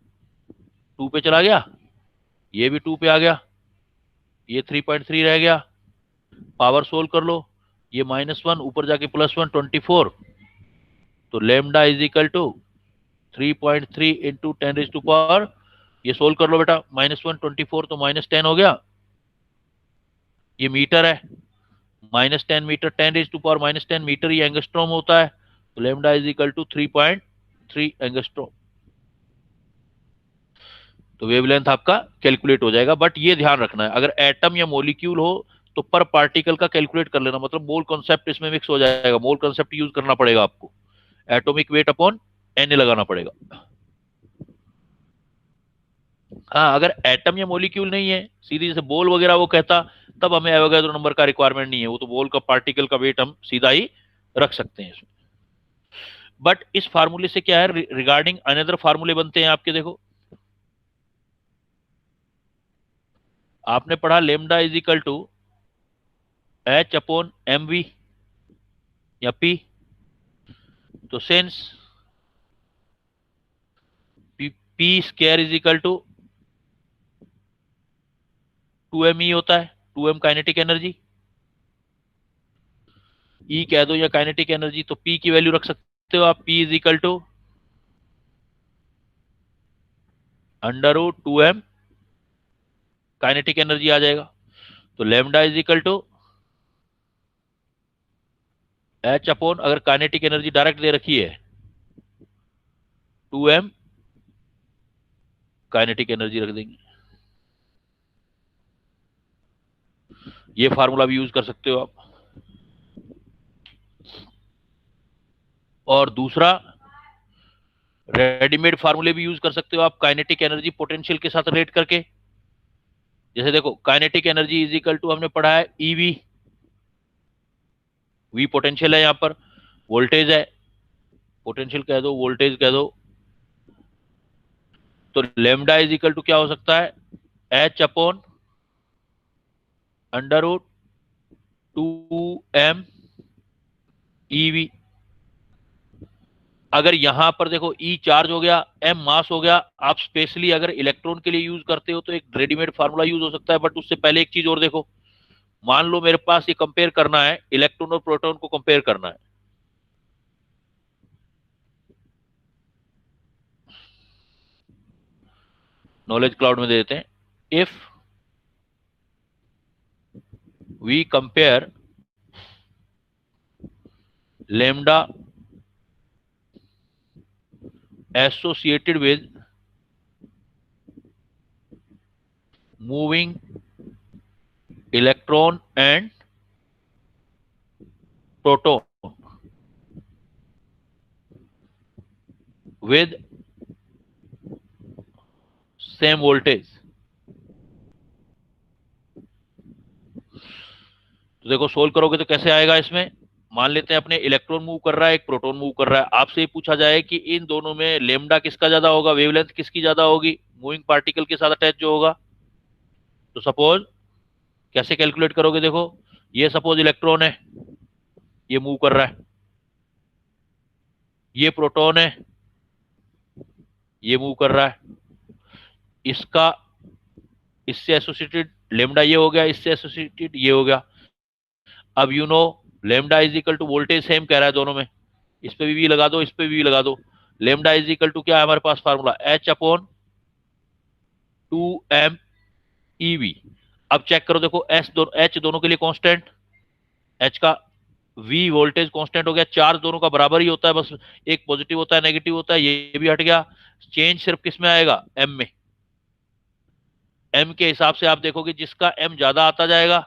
2 पे चला गया, ये भी 2 पे आ गया, ये 3.3 रह गया, पावर सोल्व कर लो, ये -1 ऊपर जाके +1 24, तो lambda is equal to 3.3 into 10⁻⁻, ये सोल्व कर लो बेटा, -1 24 तो -10 हो गया, ये मीटर है, -10 मीटर, 10⁻⁻10 मीटर ये एंगस्ट्रॉम होता है, तो lambda is equal to 3.3 angstrom, तो वेवलेंथ आपका कैलकुलेट हो जाएगा। बट ये ध्यान रखना है, अगर एटम या मॉलिक्यूल हो तो पर पार्टिकल का कैलकुलेट कर लेना, मतलब मोल कॉन्सेप्ट इसमें मिक्स हो जाएगा, मोल कॉन्सेप्ट यूज करना पड़ेगा आपको, एटॉमिक वेट अपॉन Na लगाना पड़ेगा। हाँ, अगर एटम या मॉलिक्यूल नहीं है, सीधी जैसे बोल वगैरह वो कहता, तब हमें एवोगैड्रो नंबर का रिक्वायरमेंट नहीं है, वो तो बोल का पार्टिकल का वेट हम सीधा ही रख सकते हैं इसमें। बट इस फार्मूले से क्या है, रिगार्डिंग अनदर फार्मूले बनते हैं आपके, देखो आपने पढ़ा lambda is equal to H upon M V या पी, तो since P square is equal to 2m होता है, 2m काइनेटिक एनर्जी, E कह दो या काइनेटिक एनर्जी, तो P की वैल्यू रख सकते हो आप, P is equal to under root 2m kinetic energy आ जाएगा। तो lambda is equal to H upon, अगर काइनेटिक एनर्जी डायरेक्ट दे रखी है 2m काइनेटिक एनर्जी रख देंगे। ये फार्मूला भी यूज कर सकते हो आप। और दूसरा रेडीमेड फार्मूले भी यूज कर सकते हो आप काइनेटिक एनर्जी पोटेंशियल के साथ रिलेट करके। जैसे देखो kinetic energy is equal to, हमने पढ़ा है ईवी, वी पोटेंशियल है, यहां पर वोल्टेज है, पोटेंशियल कह दो वोल्टेज कह दो। तो लेमडा इज इक्वल टू क्या हो सकता है, H upon under root 2m E. अगर यहां पर देखो E चार्ज हो गया, M मास हो गया, आप स्पेशली अगर इलेक्ट्रॉन के लिए यूज करते हो तो एक रेडीमेड फार्मूला यूज हो सकता है। बट उससे पहले एक चीज और देखो, मान लो मेरे पास ये कंपेयर करना है, इलेक्ट्रॉन और प्रोटॉन को कंपेयर करना है। नॉलेज क्लाउड में दे देते हैं, if we compare lambda associated with moving electron and proton with same voltage। तो देखो सोल्व करोगे तो कैसे आएगा इसमें, मान लेते हैं अपने इलेक्ट्रॉन मूव कर रहा है, एक प्रोटॉन मूव कर रहा है। आपसे पूछा जाए कि इन दोनों में लेमडा किसका ज्यादा होगा, वेवलेंथ किसकी ज्यादा होगी, मूविंग पार्टिकल के साथ अटैच जो होगा। तो सपोज कैसे कैलकुलेट करोगे, देखो ये सपोज इलेक्ट्रॉन है, ये मूव कर रहा है, ये प्रोटॉन है, ये मूव कर रहा है, इसका इससे एसोसिएटेड लेमडा ये हो गया, इससे एसोसिएटेड ये हो गया। अब you know lambda is equal to voltage same कह रहा है दोनों में, इस पे भी लगा दो, इस पे भी लगा दो। लेमडा इज इक्वल टू क्या है हमारे पास formula, H upon 2m EV. अब चेक करो, देखो एच दोनों के लिए कांस्टेंट, एच का वी वोल्टेज कांस्टेंट हो गया, चार्ज दोनों का बराबर ही होता है, बस एक पॉजिटिव होता है नेगेटिव होता है, ये भी हट गया। चेंज सिर्फ किस में आएगा, एम में। एम के हिसाब से आप देखोगे जिसका एम ज्यादा आता जाएगा,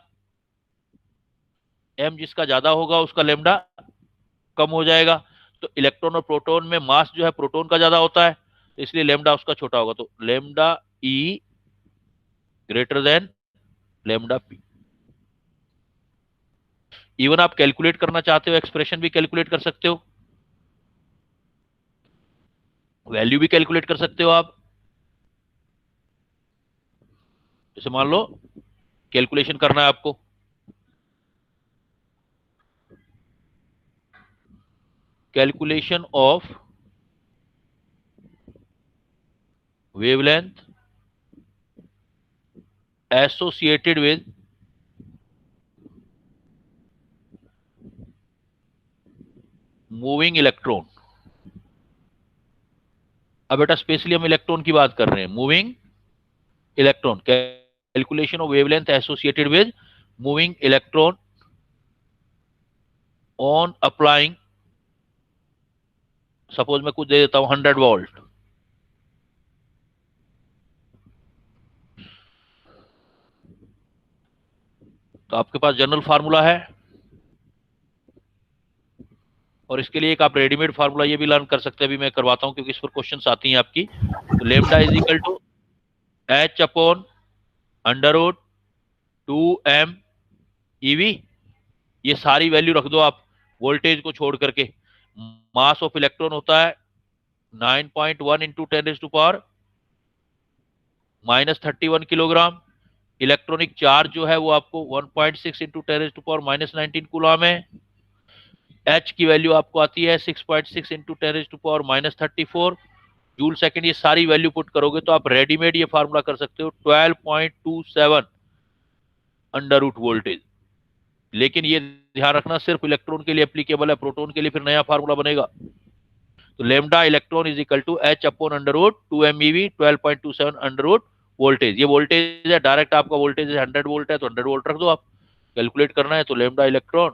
एम जिसका ज्यादा होगा उसका लेमडा कम हो जाएगा। तो इलेक्ट्रॉन और प्रोटॉन में मास जो है प्रोटॉन का ज्यादा होता है, इसलिए लेमडा उसका छोटा होगा। तो lambda E greater than lambda P. Even आप कैलकुलेट करना चाहते हो, एक्सप्रेशन भी कैलकुलेट कर सकते हो, वैल्यू भी कैलकुलेट कर सकते हो आप। जैसे मान लो कैलकुलेशन करना है आपको, calculation of wavelength associated with moving electron. अब बेटा स्पेशली हम इलेक्ट्रॉन की बात कर रहे हैं, moving electron, calculation of wavelength associated with moving electron on applying, suppose मैं कुछ दे देता हूं 100 वोल्ट। तो आपके पास जनरल फार्मूला है, और इसके लिए एक आप रेडीमेड फार्मूला ये भी लर्न कर सकते हैं, अभी मैं करवाता हूं क्योंकि इस पर क्वेश्चंस आती हैं आपकी। तो lambda is equal to H upon under root 2m E. V सारी वैल्यू रख दो आप, वोल्टेज को छोड़ करके। मास ऑफ इलेक्ट्रॉन होता है 9.1 इंटू 10⁻⁻³ किलोग्राम। इलेक्ट्रॉनिक चार्ज जो है वो आपको 1.6 इंटू 10⁻⁻19 कूलम है। एच की वैल्यू आपको आती है 6.6 इंटू 10⁻34 जूल सेकंड। ये सारी वैल्यू पुट करोगे तो आप रेडीमेड ये फार्मूला कर सकते हो 12.27 अंडर रूट वोल्टेज। लेकिन ये ध्यान रखना सिर्फ इलेक्ट्रॉन के लिए एप्लीकेबल है, प्रोटॉन के लिए फिर नया फार्मूला बनेगा। तो lambda electron is equal to H upon under root 2 MeV 12.27 under root voltage. ये वोल्टेज है, डायरेक्ट आपका वोल्टेज 100 वोल्ट है तो 100 वोल्ट रख दो आप। कैलकुलेट करना है तो लेमडा इलेक्ट्रॉन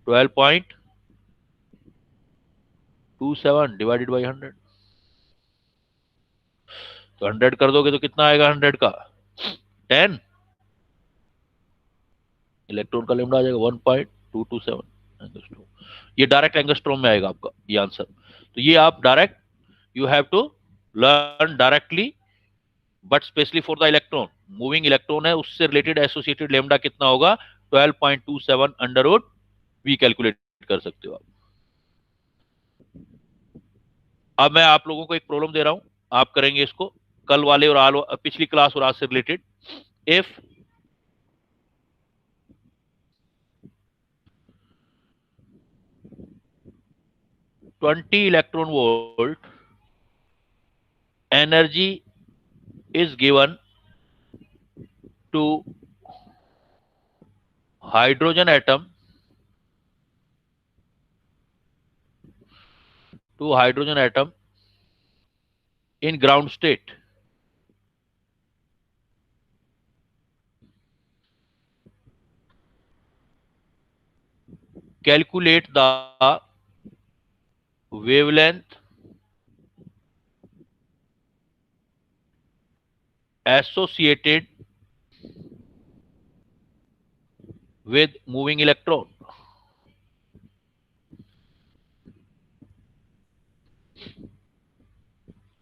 12.27 डिवाइडेड बाई 100, तो 100 कर दोगे तो कितना आएगा 100 का 10, इलेक्ट्रॉन का लेमडा आ जाएगा 1.227 एंगस्ट्रोम। ये डायरेक्ट एंगस्ट्रोम में आएगा आपका ये आंसर। तो ये आप direct you have to learn directly, but specially for the electron, moving electron है उससे रिलेटेड एसोसिएटेड लेमडा कितना होगा 12.27 अंडर रूट वी कैलकुलेट कर सकते हो आप। अब मैं आप लोगों को एक प्रॉब्लम दे रहा हूं, आप करेंगे इसको कल वाले और पिछली क्लास और आज से related. If twenty electron volt energy is given to hydrogen atom in ground state, calculate the wavelength associated with moving electron।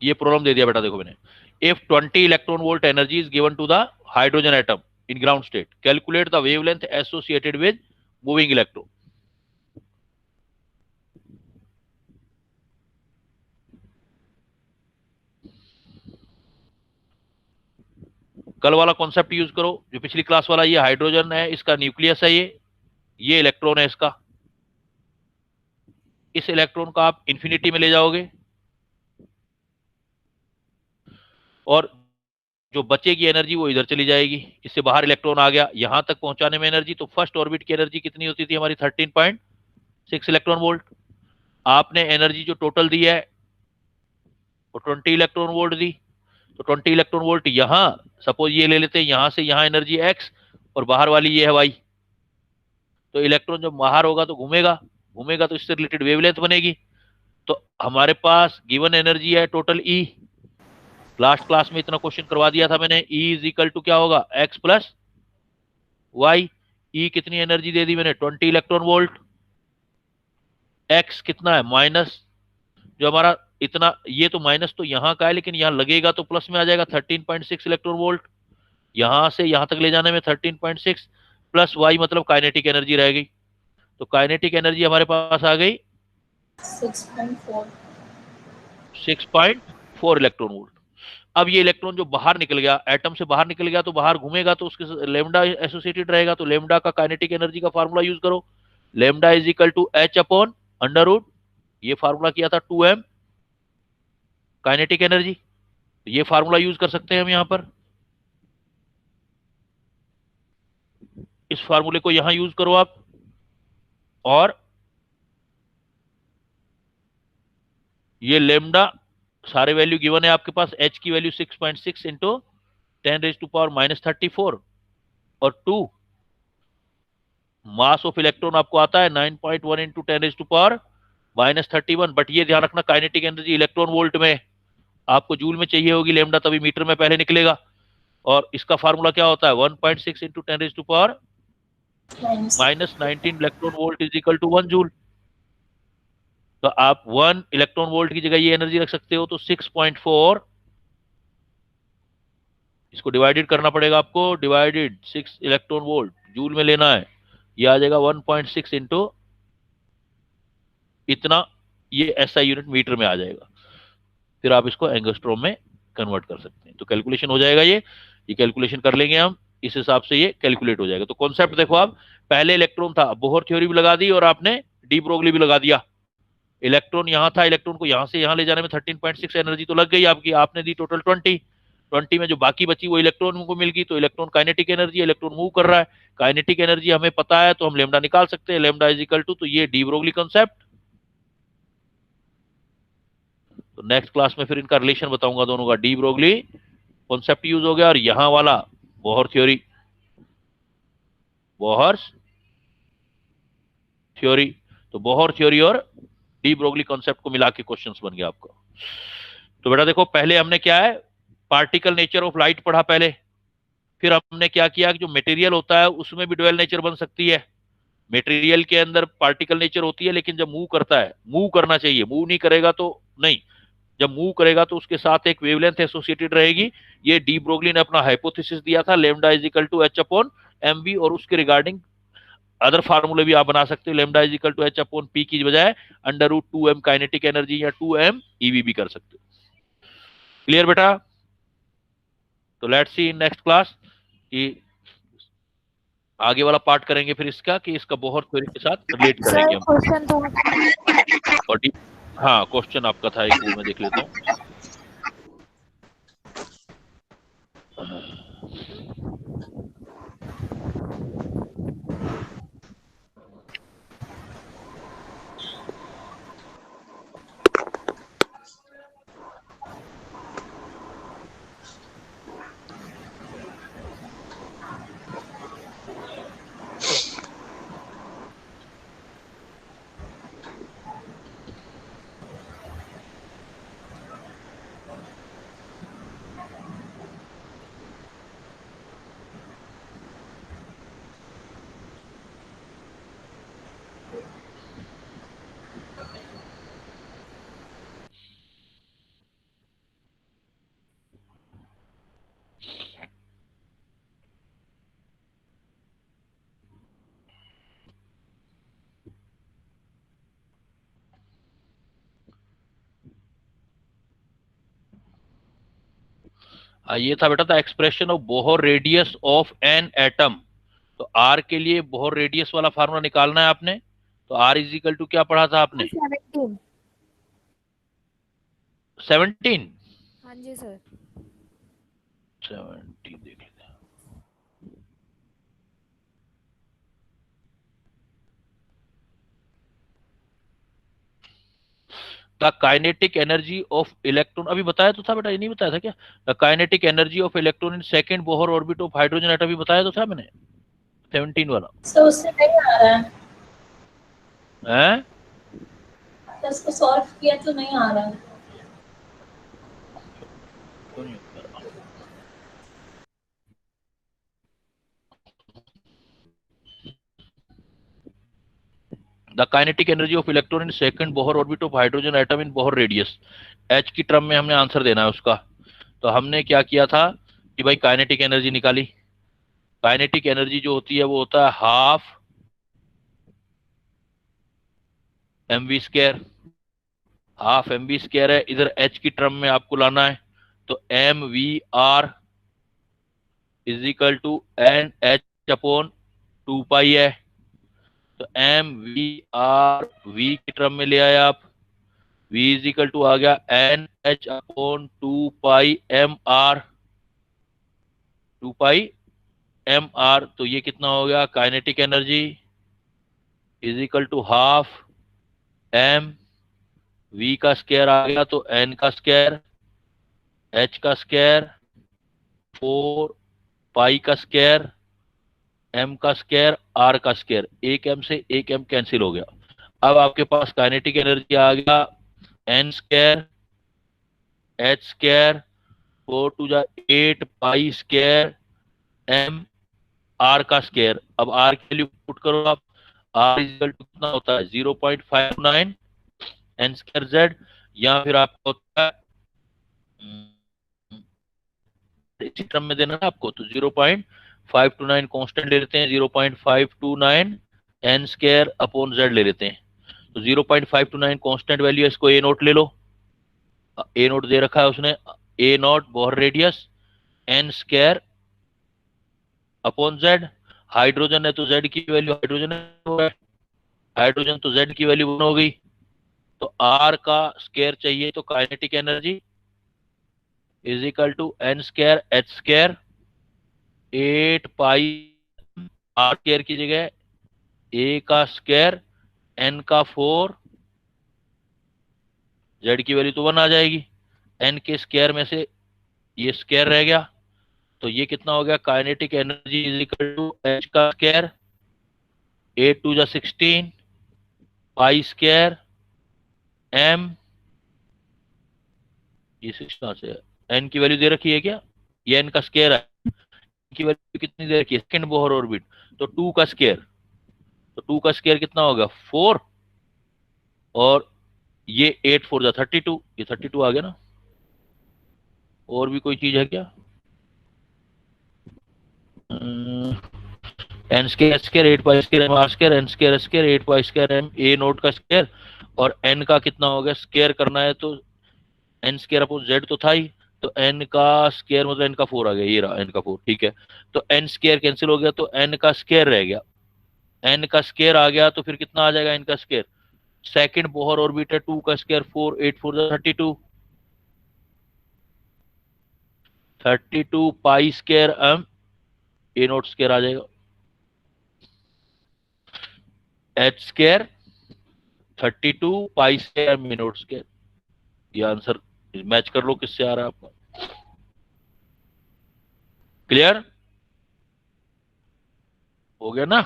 ये प्रॉब्लम दे दिया बेटा, देखो मैंने। If 20 electron volt energy is given to the hydrogen atom in ground state, calculate the wavelength associated with moving electron. कल वाला कॉन्सेप्ट यूज करो जो पिछली क्लास वाला। ये हाइड्रोजन है, इसका न्यूक्लियस है, ये इलेक्ट्रॉन है इसका। इस इलेक्ट्रॉन को आप इंफिनिटी में ले जाओगे और जो बचेगी एनर्जी वो इधर चली जाएगी। इससे बाहर इलेक्ट्रॉन आ गया, यहां तक पहुंचाने में एनर्जी, तो फर्स्ट ऑर्बिट की एनर्जी कितनी होती थी हमारी 13.6 इलेक्ट्रॉन वोल्ट। आपने एनर्जी जो टोटल दी है वो 20 इलेक्ट्रॉन वोल्ट दी, तो 20 इलेक्ट्रॉन वोल्ट यहां सपोज ये ले लेते हैं, यहां से यहां एनर्जी x और बाहर वाली ये है y। तो इलेक्ट्रॉन जब बाहर होगा तो घूमेगा, घूमेगा तो इससे रिलेटेड वेवलेंथ बनेगी। तो हमारे पास गिवन एनर्जी है टोटल E। लास्ट क्लास में इतना क्वेश्चन करवा दिया था मैंने। E इज इक्वल टू क्या होगा x प्लस वाई। E कितनी एनर्जी दे दी मैंने 20 इलेक्ट्रॉन वोल्ट, x कितना है माइनस जो हमारा इतना, ये तो माइनस तो यहाँ का है लेकिन यहाँ लगेगा तो प्लस में आ जाएगा 13.6 इलेक्ट्रॉन वोल्ट। यहां से यहां तक ले जाने में 13.6 प्लस वाई मतलब काइनेटिक एनर्जी रह गई। तो काइनेटिक एनर्जी हमारे पास आ गई 6.4 इलेक्ट्रॉन वोल्ट। अब ये इलेक्ट्रॉन जो बाहर निकल गया, एटम से बाहर निकल गया, तो बाहर घूमेगा तो उसके लेमडा एसोसिएटेड रहेगा। तो लेमडा का काइनेटिक एनर्जी का फार्मूला यूज करो, lambda is equal to H upon under root, ये फार्मूला किया था 2m काइनेटिक एनर्जी। ये फार्मूला यूज कर सकते हैं हम यहां पर। इस फार्मूले को यहां यूज करो आप, और ये लेमडा सारे वैल्यू गिवन है आपके पास। h की वैल्यू 6.6 इंटू 10⁻⁻34 और 2 मास ऑफ इलेक्ट्रॉन आपको आता है 9.1 इंटू 10⁻31। बट ये ध्यान रखना काइनेटिक एनर्जी इलेक्ट्रॉन वोल्ट में, आपको जूल में चाहिए होगी लेमडा, तभी मीटर में पहले निकलेगा। और इसका फार्मूला क्या होता है 1.6 into 10⁻⁻19 electron volt is equal to 1 joule. तो आप 1 इलेक्ट्रॉन वोल्ट की जगह ये एनर्जी रख सकते हो, तो 6.4 इसको डिवाइडेड करना पड़ेगा आपको, डिवाइडेड 6 इलेक्ट्रॉन वोल्ट जूल में लेना है, ये आ जाएगा 1.6 इंटू इतना, ये SI यूनिट मीटर में आ जाएगा। फिर आप इसको एंगस्ट्रॉम में कन्वर्ट कर सकते हैं, तो कैलकुलेशन हो जाएगा। ये कैलकुलेशन कर लेंगे हम, इस हिसाब से ये कैलकुलेट हो जाएगा। तो कॉन्सेप्ट देखो आप, पहले इलेक्ट्रॉन था, बोहर थ्योरी भी लगा दी और आपने डी ब्रोगली भी लगा दिया। इलेक्ट्रॉन यहां था, इलेक्ट्रॉन को यहां से यहां ले जाने में 13.6 एनर्जी तो लग गई आपकी, आपने दी टोटल 20 में जो बाकी बची वो इलेक्ट्रॉन को मिल गई। तो electron kinetic energy, electron move कर रहा है, काइनेटिक एनर्जी हमें पता है तो हम लेमडा निकाल सकते हैं, लेमडा इज इक्वल टू, तो ये डी ब्रोगली कॉन्सेप्ट। तो नेक्स्ट क्लास में फिर इनका रिलेशन बताऊंगा दोनों का। डी ब्रोगली कॉन्सेप्ट यूज हो गया, और यहां वाला बोहर थ्योरी, बोहर थ्योरी। तो बोहर थ्योरी और डी ब्रोगली कॉन्सेप्ट को मिला के क्वेश्चंस बन गया आपका। तो बेटा देखो, पहले हमने क्या है, पार्टिकल नेचर ऑफ लाइट पढ़ा पहले। फिर हमने क्या किया कि जो मटेरियल होता है उसमें भी ड्वेल नेचर बन सकती है। मटेरियल के अंदर पार्टिकल नेचर होती है, लेकिन जब मूव करता है, मूव करना चाहिए, मूव नहीं करेगा तो नहीं, जब मूव करेगा तो उसके साथ एक वेवलेंथ एसोसिएटेड रहेगी। ये डी ब्रोगली ने अपना हाइपोथेसिस दिया था, lambda is equal to H upon M V, और उसके रिगार्डिंग अदर फार्मूले भी आप बना सकते हो। Lambda is equal to H upon P की बजाय under root 2m kinetic energy या 2m ईवी भी कर सकते हो। क्लियर बेटा? तो let's see in next class कि आगे वाला पार्ट करेंगे फिर इसका, कि इसका बोहर थ्योरी के साथ रिलेट करेंगे सर हम। क्वेश्चन था। और हाँ, क्वेश्चन आपका था एक, वो मैं देख लेता हूँ। ये था बेटा the expression of Bohr radius of an atom. तो आर के लिए बोहर रेडियस वाला फार्मूला निकालना है आपने। तो आर इज इक्वल टू क्या पढ़ा था आपने? 17। 17। हाँ जी सर। 17 देख लेते हैं। The kinetic energy of electron, अभी बताया तो था बेटा, ये नहीं बताया था क्या? The kinetic energy of electron in second Bohr orbit of hydrogen atom, भी बताया तो था मैंने 17 वाला। सर उससे नहीं आ रहा है, हैं? तो इसको सॉल्व किया तो नहीं आ रहा है। क्यों नहीं हो रहा? The kinetic energy of electron in second Bohr orbit of hydrogen atom in Bohr radius, H की टर्म में हमने आंसर देना है उसका। तो हमने क्या किया था कि भाई काइनेटिक एनर्जी निकाली। काइनेटिक एनर्जी जो होती है वो होता है half M V square, half M V square है, इधर एच की टर्म में आपको लाना है। तो M V R is equal to N H upon 2 pi है। तो एम वी आर वी की टर्म में ले आए आप, v इज इक्वल टू आ गया N H upon 2 pi M R, 2 pi M R. तो ये कितना हो गया? Kinetic energy is equal to half M V का स्क्वायर आ गया, तो एन का स्क्वायर, एच का स्क्वायर, 4 पाई का स्क्वायर, एम का स्क्वायर, आर का स्क्वायर। एक एम से एक एम कैंसिल हो गया। अब आपके पास काइनेटिक एनर्जी आ गया एन स्क्वायर एच स्क्वायर 4 टू जा 8 पाई स्क्वायर एम आर का स्क्वायर। अब आर की वैल्यू पुट करो आप, आर इक्वल टू कितना होता है? 0.59 एन स्क्वायर जेड, या फिर आपको होता है इसी टर्म में देना ना आपको। तो 0.529 कांस्टेंट ले लेते हैं, 0.529 एन स्क्वायर अपॉन जेड ले लेते हैं। तो 0.529 कांस्टेंट वैल्यू है, इसको ए नोट ले लो। ए नोट दे रखा है उसने, A naught Bohr radius N square upon Z. Hydrogen है तो जेड की वैल्यू हाइड्रोजन है, हाइड्रोजन तो जेड की वैल्यू 1 हो गई। तो आर का स्क्वायर चाहिए, तो kinetic energy is equal to N square H square 8 pi R square की जगह ए का स्क्वायर एन का 4 z की वैल्यू तो 1 आ जाएगी। n के स्क्वायर में से ये स्क्वायर रह गया, तो ये कितना हो गया, kinetic energy is equal to h का स्क्वायर 8 टू 16 पाई स्क्वायर m, ये 6 कहाँ से है, n की वैल्यू दे रखी है क्या, ये n का स्क्वायर है, की वैल्यू कितनी दे रखी है, सेकंड बोहर ऑर्बिट, तो 2 का स्क्वायर, तो 2 का स्क्वायर कितना होगा 4, और ये 8 4 जा 32, ये 32 आ गया ना। और भी कोई चीज है क्या, N square square 8 pi square M R square N square square 8 pi square M ए नोट का स्क्वायर, और एन का कितना हो गया, स्क्वायर करना है तो एन स्क्वायर अपॉन जेड तो था ही, तो एन का स्क्वायर मतलब एन का 4 आ गया, ये रहा एन का 4, ठीक है। तो एन स्क्वायर कैंसिल हो गया, तो एन का स्क्वायर रह गया, एन का स्क्वायर आ गया, तो फिर कितना आ जाएगा एन का स्क्वायर, सेकंड बोहर ऑर्बिट है 2 का स्क्वायर 4 8 4 32, 32 पाई स्क्वायर एम ए नोट स्क्वायर आ जाएगा, H square 32 pi square M ए नोट स्क्वायर। ये आंसर मैच कर लो किससे आ रहा है आपका, क्लियर हो गया ना।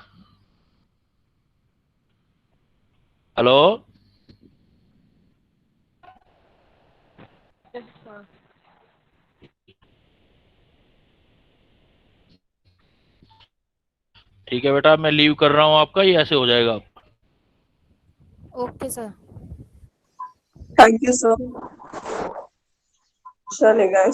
हेलो, ठीक है बेटा, मैं लीव कर रहा हूं आपका, ये ऐसे हो जाएगा। Okay sir. Thank you sir. चलेगा।